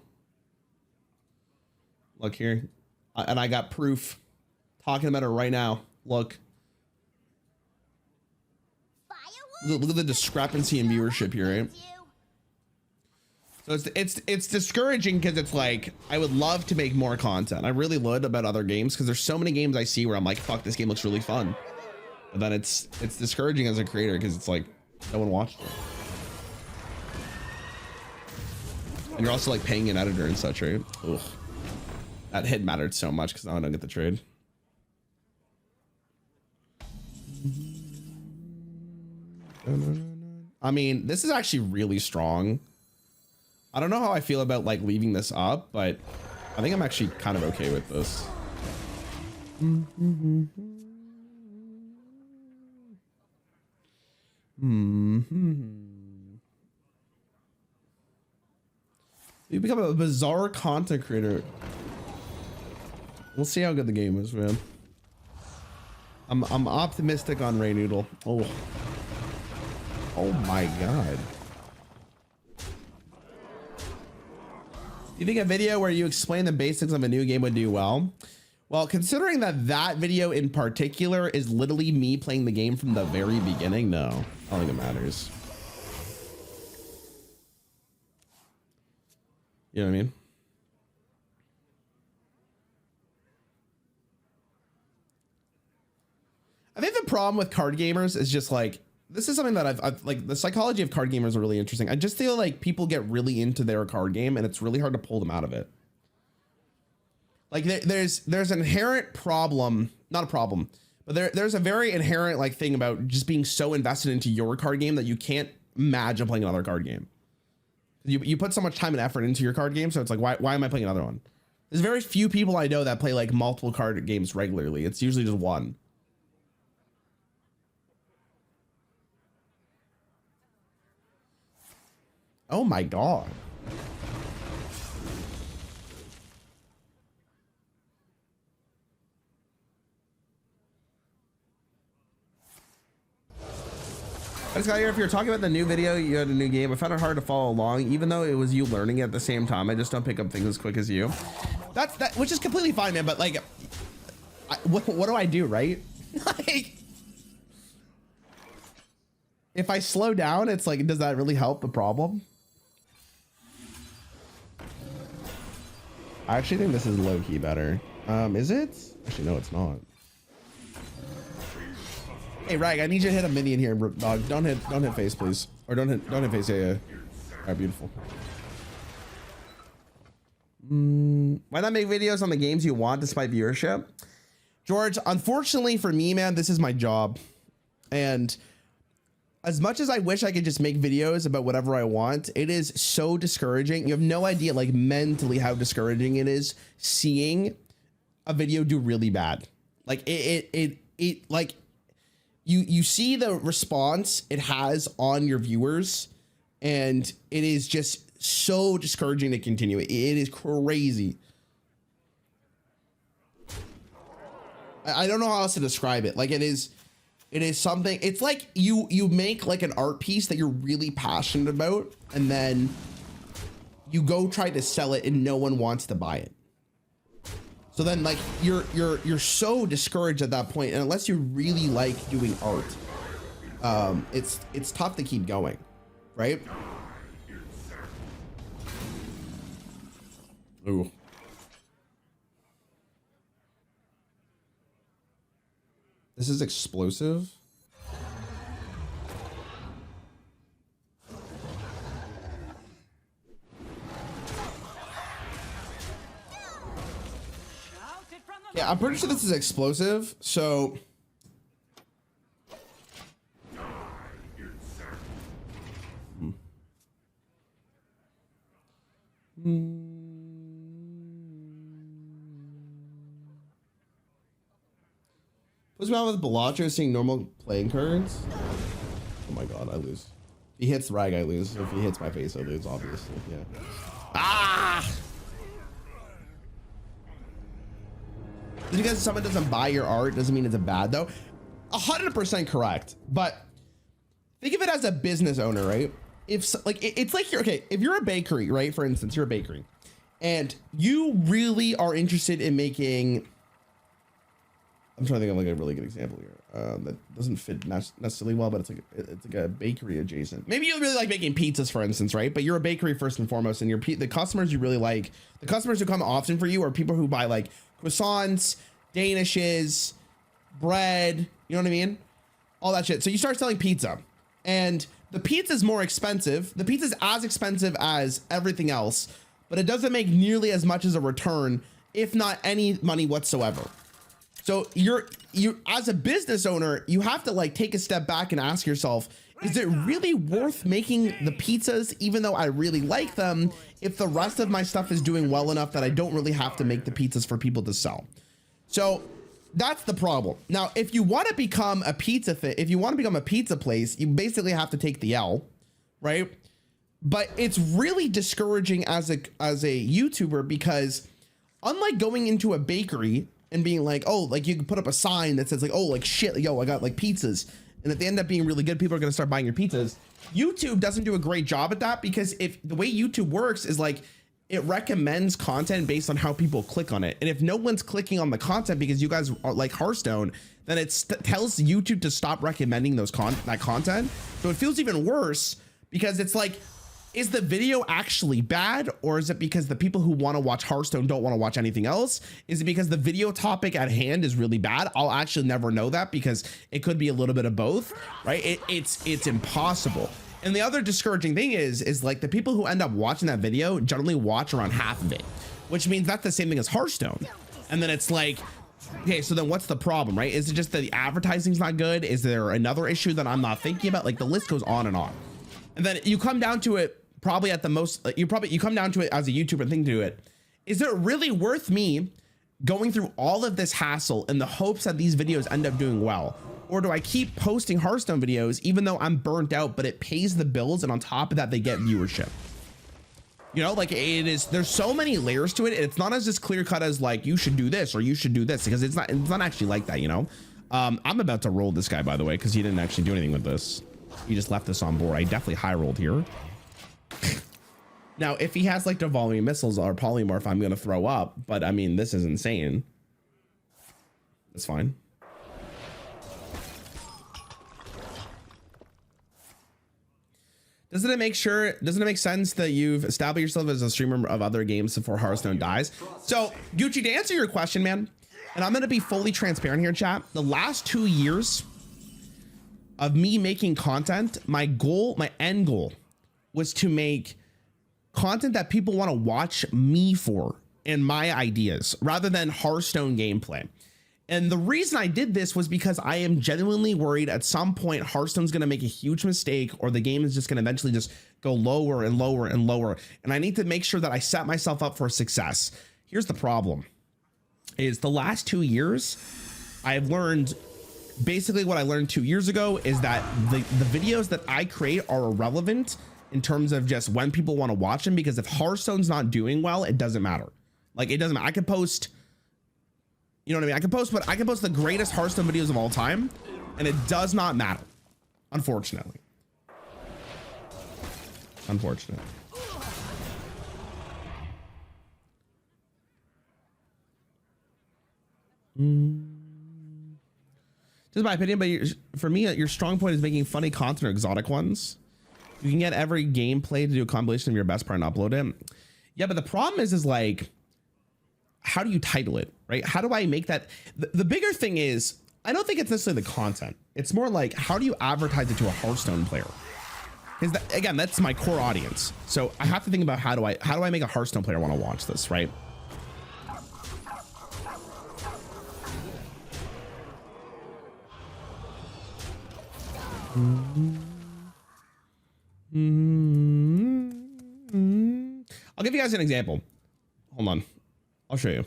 Look here. And I got proof. Talking about it right now. Look. Look at the discrepancy in viewership here, right? So it's discouraging because it's like I would love to make more content. I really would about other games because there's so many games I see where I'm like, fuck, this game looks really fun. But then it's discouraging as a creator because it's like no one watched it. And you're also like paying an editor and such, right? Ugh. That hit mattered so much because now I don't get the trade. I mean, this is actually really strong. I don't know how I feel about like leaving this up, but I think I'm actually kind of okay with this. You become a bizarre content creator. We'll see how good the game is, man. I'm optimistic on Ray Noodle. Oh my god. Do you think a video where you explain the basics of a new game would do well? Well, considering that video in particular is literally me playing the game from the very beginning, no, I don't think it matters. You know what I mean? I think the problem with card gamers is just like, this is something that I've like, the psychology of card gamers are really interesting. I just feel like people get really into their card game and it's really hard to pull them out of it. Like there's an inherent problem, not a problem, but there's a very inherent like thing about just being so invested into your card game that you can't imagine playing another card game. You put so much time and effort into your card game, so it's like, why am I playing another one? There's very few people I know that play like multiple card games regularly. It's usually just one. Oh my God. I just got here. If you're talking about the new video, you had a new game. I found it hard to follow along, even though it was you learning it at the same time. I just don't pick up things as quick as you. That's that, which is completely fine, man. But like, what do I do, right? Like, if I slow down, it's like, does that really help the problem? I actually think this is low key better. Is it? Actually, no, it's not. Hey, Rag, I need you to hit a minion here, dog. Don't hit face, please. Or don't hit face. Yeah. All right, beautiful. Why not make videos on the games you want despite viewership? George, unfortunately for me, man, this is my job. And as much as I wish I could just make videos about whatever I want, it is so discouraging. You have no idea, like, mentally how discouraging it is seeing a video do really bad. Like it like you see the response it has on your viewers, and it is just so discouraging to continue. It is crazy. I don't know how else to describe it. Like, it is something. It's like you make like an art piece that you're really passionate about, and then you go try to sell it and no one wants to buy it. So then, like, you're so discouraged at that point, and unless you really like doing art, it's tough to keep going, right? Ooh. This is explosive. Yeah, I'm pretty sure this is explosive, so... What's wrong with Balacho seeing normal playing cards? Oh my god, I lose. If he hits Rag, I lose. If he hits my face, I lose, obviously. Yeah. Ah! Just because someone doesn't buy your art doesn't mean it's a bad, though. 100% correct. But think of it as a business owner, right? If like it's like if you're a bakery, right? For instance, you're a bakery, and you really are interested in making. I'm trying to think of like a really good example here that doesn't fit necessarily well, but it's like a bakery adjacent. Maybe you really like making pizzas, for instance, right? But you're a bakery first and foremost, and the customers you really like, the customers who come often for you are people who buy like croissants, danishes, bread, you know what I mean? All that shit. So you start selling pizza, and the pizza is more expensive. The pizza is as expensive as everything else, but it doesn't make nearly as much as a return, if not any money whatsoever. So you're as a business owner, you have to like take a step back and ask yourself, is it really worth making the pizzas, even though I really like them, if the rest of my stuff is doing well enough that I don't really have to make the pizzas for people to sell? So that's the problem. Now, if you want to become a pizza place, you basically have to take the L, right? But it's really discouraging as a YouTuber, because unlike going into a bakery and being like, oh, like you can put up a sign that says like, oh, like shit, yo, I got like pizzas. And if they end up being really good, people are going to start buying your pizzas. YouTube doesn't do a great job at that, because if the way YouTube works is like, it recommends content based on how people click on it. And if no one's clicking on the content because you guys are like Hearthstone, then it tells YouTube to stop recommending that content. So it feels even worse, because it's like, is the video actually bad, or is it because the people who want to watch Hearthstone don't want to watch anything else? Is it because the video topic at hand is really bad? I'll actually never know that because it could be a little bit of both, right? It's impossible. And the other discouraging thing is like the people who end up watching that video generally watch around half of it, which means that's the same thing as Hearthstone. And then it's like, okay, so then what's the problem, right? Is it just that the advertising's not good? Is there another issue that I'm not thinking about? Like the list goes on and on. And then you come down to it probably at the most, you come down to it as a YouTuber and think to it, is it really worth me going through all of this hassle in the hopes that these videos end up doing well? Or do I keep posting Hearthstone videos even though I'm burnt out, but it pays the bills and on top of that, they get viewership? You know, like it is, there's so many layers to it. It's not as just clear cut as like, you should do this or you should do this, because it's not actually like that, you know? I'm about to roll this guy, by the way, because he didn't actually do anything with this. He just left this on board. I definitely high rolled here. Now, if he has like devolving missiles or polymorph, I'm gonna throw up. But I mean, this is insane. That's fine. Doesn't it make sense that you've established yourself as a streamer of other games before Hearthstone dies? So, Gucci, to answer your question, man, and I'm gonna be fully transparent here, chat. The last 2 years of me making content, my end goal was to make content that people want to watch me for and my ideas rather than Hearthstone gameplay. And the reason I did this was because I am genuinely worried at some point Hearthstone's going to make a huge mistake, or the game is just going to eventually just go lower and lower and lower. And I need to make sure that I set myself up for success. Here's the problem is the last 2 years, I've learned basically what I learned 2 years ago is that the videos that I create are irrelevant in terms of just when people want to watch them, because if Hearthstone's not doing well, it doesn't matter. Like it doesn't matter. I could post, you know what I mean? I can post the greatest Hearthstone videos of all time and it does not matter. Unfortunately. Just my opinion, but for me, your strong point is making funny content or exotic ones. You can get every gameplay to do a compilation of your best part and upload it. Yeah, but the problem is like, how do you title it, right? How do I make that? The bigger thing is, I don't think it's necessarily the content. It's more like, how do you advertise it to a Hearthstone player? Because again, that's my core audience. So I have to think about how do I make a Hearthstone player want to watch this, right? I'll give you guys an example. Hold on. I'll show you.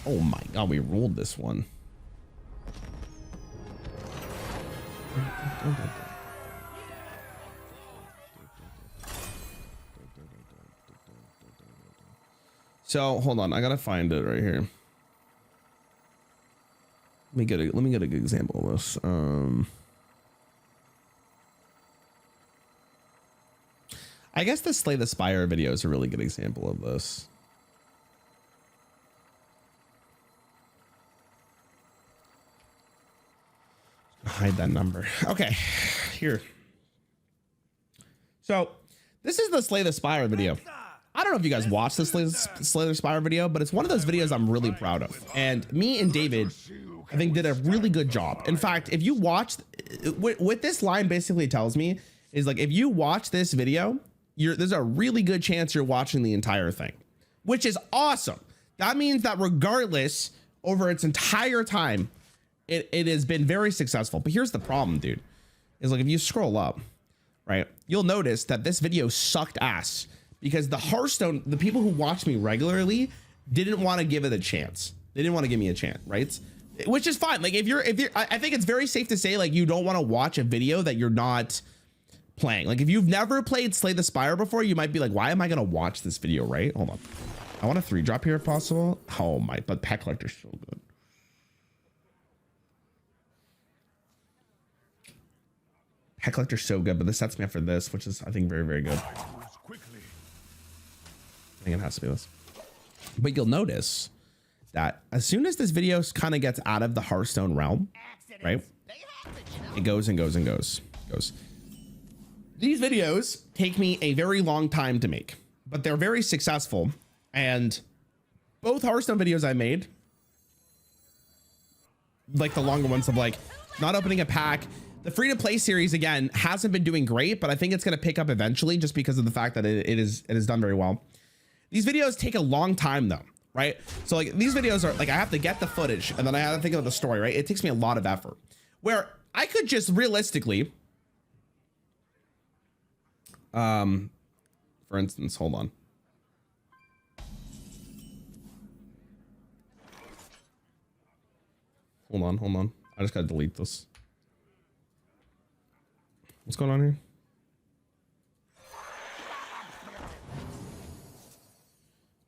Oh my God, we rolled this one. So hold on, I gotta find it right here. Let me get a good example of this. I guess the Slay the Spire video is a really good example of this. Hide that number. Okay, here. So this is the Slay the Spire video. I don't know if you guys watched the Slay the Spire video, but it's one of those videos I'm really proud of. And me and David, I think, did a really good job. In fact, if you watched, what this line basically tells me is like, if you watch this video, there's a really good chance you're watching the entire thing, which is awesome. That means that regardless, over its entire time, it has been very successful. But here's the problem, dude, is like, if you scroll up, right, you'll notice that this video sucked ass because the people who watch me regularly didn't want to give it a chance. They didn't want to give me a chance, right? Which is fine. Like if you're, I think it's very safe to say like, you don't want to watch a video that you're not playing. Like if you've never played Slay the Spire before, you might be like, why am I going to watch this video, right? Hold on. I want a 3-drop here if possible. Oh my, but Pet Collector's so good. Pet Collector's so good, but this sets me up for this, which is, I think, very, very good. I think it has to be this. But you'll notice that as soon as this video kind of gets out of the Hearthstone realm, right? It goes and goes and goes. These videos take me a very long time to make, but they're very successful. And both Hearthstone videos I made, like the longer ones of like not opening a pack, the free to play series again hasn't been doing great, but I think it's going to pick up eventually just because of the fact that it is done very well. These videos take a long time though, right? So like these videos are like, I have to get the footage and then I have to think about the story, right? It takes me a lot of effort where I could just realistically, for instance, hold on. Hold on. I just gotta delete this. What's going on here?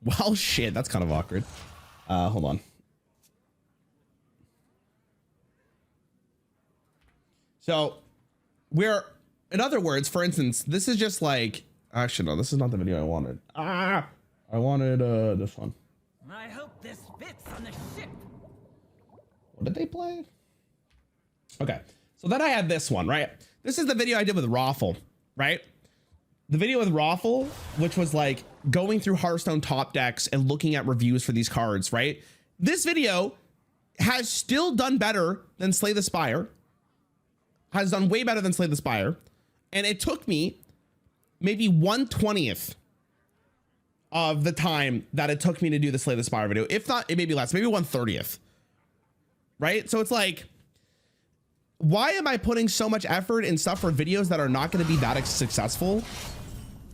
Well, shit, that's kind of awkward. Hold on. So we're, in other words, for instance, this is just like, actually, no, this is not the video I wanted. I wanted this one. I hope this fits on the ship. What did they play? Okay, so then I had this one, right? This is the video I did with Raffle, right? The video with Raffle, which was like going through Hearthstone top decks and looking at reviews for these cards, right? This video has still done better than Slay the Spire, has done way better than Slay the Spire. And it took me maybe 1/20th of the time that it took me to do the Slay the Spire video. If not, it may be less, maybe 1/30th. Right? So it's like, why am I putting so much effort in stuff for videos that are not going to be that successful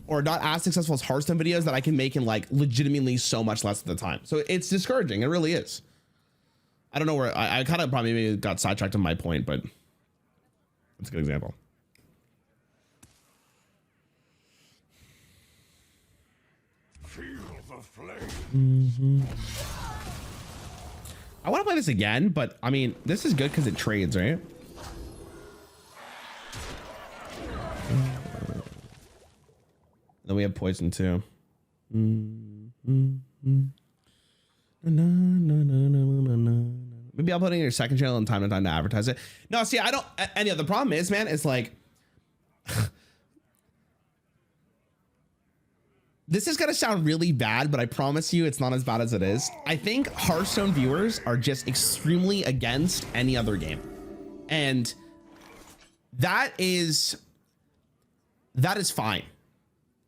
or not as successful as Hearthstone videos that I can make in like legitimately so much less of the time? So it's discouraging. It really is. I don't know where I kind of probably maybe got sidetracked on my point, but that's a good example. Feel the flame. I want to play this again, but I mean, this is good because it trades, right? Then we have poison too. Maybe I'll put it in your second channel and time to advertise it. No, see, I don't. And yeah, the problem is, man, it's like this is gonna sound really bad, but I promise you, it's not as bad as it is. I think Hearthstone viewers are just extremely against any other game, and that is fine.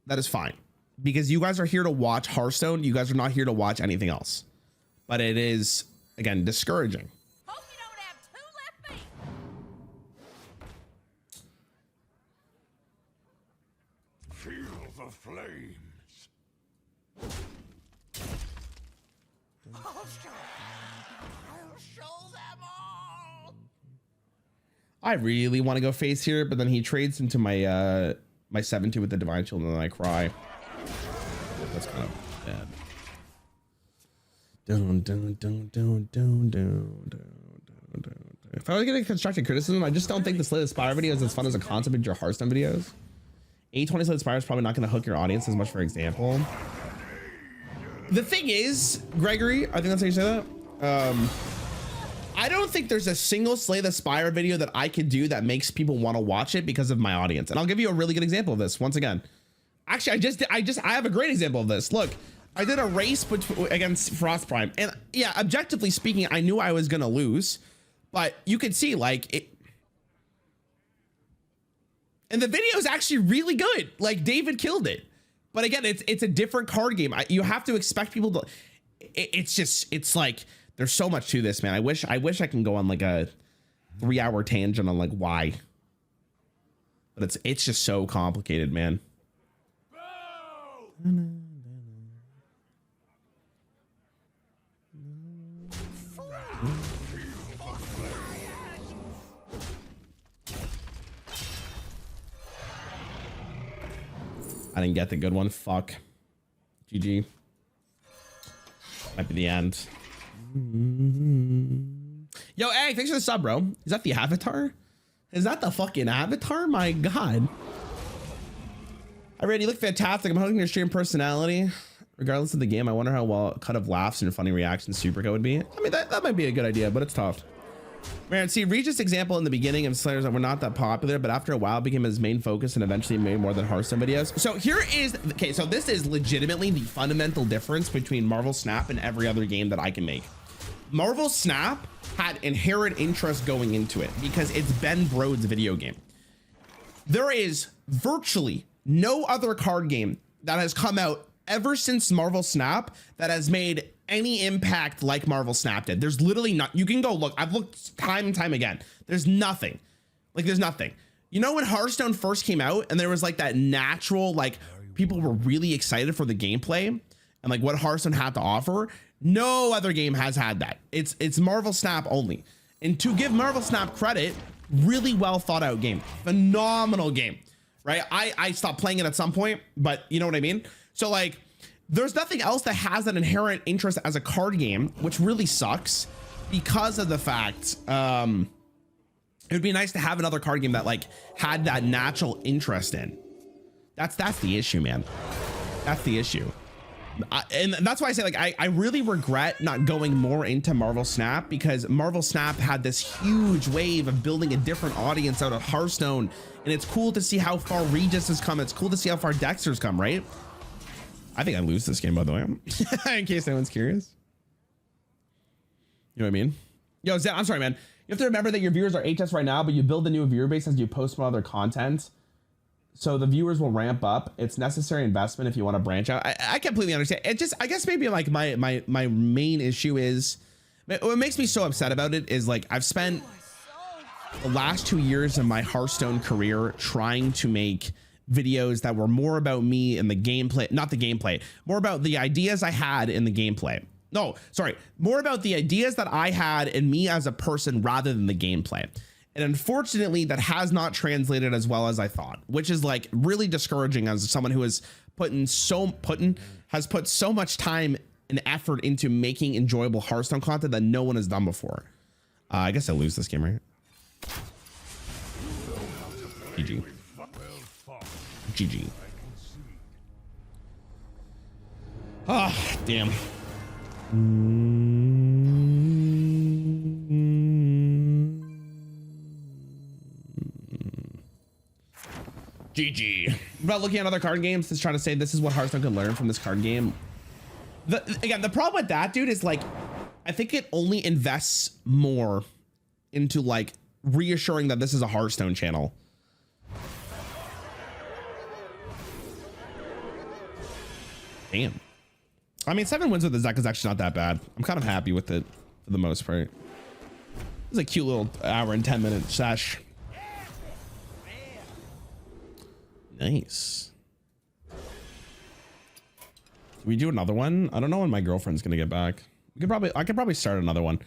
That is fine, because you guys are here to watch Hearthstone. You guys are not here to watch anything else. But it is, again, discouraging. Hope you don't have two left feet. Feel the flames. I'll show them all. I really want to go face here, but then he trades into my my 7-2 with the Divine Shield, and then I cry. That's kind of bad. If I was getting constructive criticism, I just don't think the Slay the Spire video is as fun as a concept in your Hearthstone videos. 820 Slay the Spire is probably not going to hook your audience as much, for example. The thing is, Gregory, I think that's how you say that. I don't think there's a single Slay the Spire video that I could do that makes people want to watch it because of my audience. And I'll give you a really good example of this once again. Actually, I have a great example of this. Look, I did a race against Frost Prime, and yeah, objectively speaking, I knew I was going to lose, but you could see like it. And the video is actually really good. Like David killed it. But again, it's a different card game. You have to expect people to, it's like, there's so much to this, man. I wish I can go on like a 3-hour tangent on like why, but it's just so complicated, man. I didn't get the good one. Fuck. GG. Might be the end. Yo, Egg, thanks for the sub, bro. Is that the avatar? Is that the fucking avatar? My God. Hi, Red, you look fantastic. I'm hoping your stream personality. Regardless of the game, I wonder how well cut of laughs and funny reactions Superco would be. I mean, that might be a good idea, but it's tough. Man, see, Regis' example in the beginning of Slayers that were not that popular, but after a while became his main focus and eventually made more than Hearthstone videos. So here is, okay, so this is legitimately the fundamental difference between Marvel Snap and every other game that I can make. Marvel Snap had inherent interest going into it because it's Ben Brode's video game. There is virtually no other card game that has come out ever since Marvel Snap that has made any impact like Marvel Snap did. There's literally not. You can go look. I've looked time and time again. There's nothing. Like there's nothing. You know when Hearthstone first came out and there was like that natural, like people were really excited for the gameplay and like what Hearthstone had to offer. No other game has had that. It's Marvel Snap only. And to give Marvel Snap credit, really well thought out game, phenomenal game, right? I stopped playing it at some point, but you know what I mean? So like, there's nothing else that has an inherent interest as a card game, which really sucks because of the fact, it would be nice to have another card game that like had that natural interest in. That's the issue, man. That's the issue. And that's why I say like, I really regret not going more into Marvel Snap because Marvel Snap had this huge wave of building a different audience out of Hearthstone. And it's cool to see how far Regis has come. It's cool to see how far Dexter's come, right? I think I lose this game, by the way, in case anyone's curious. You know what I mean? Yo, Zed, I'm sorry, man. You have to remember that your viewers are HS right now, but you build a new viewer base as you post more other content. So the viewers will ramp up. It's necessary investment if you want to branch out. I completely understand. It just, I guess maybe like my main issue is, what makes me so upset about it is like I've spent the last 2 years of my Hearthstone career trying to make videos that were more about me and the gameplay, not the gameplay, more about the ideas I had in the gameplay. No, sorry, more about the ideas that I had in me as a person rather than the gameplay. And unfortunately, that has not translated as well as I thought, which is like really discouraging as someone who has put so much time and effort into making enjoyable Hearthstone content that no one has done before. I guess I lose this game, right? GG. GG. Ah, oh, damn. GG. About looking at other card games, just trying to say this is what Hearthstone can learn from this card game. Again, the problem with that, dude, is like, I think it only invests more into like reassuring that this is a Hearthstone channel. Damn. I mean, 7 wins with the deck is actually not that bad. I'm kind of happy with it for the most part. It's a cute little hour and 10-minute sesh. Nice. Can we do another one? I don't know when my girlfriend's gonna get back. I could probably start another one.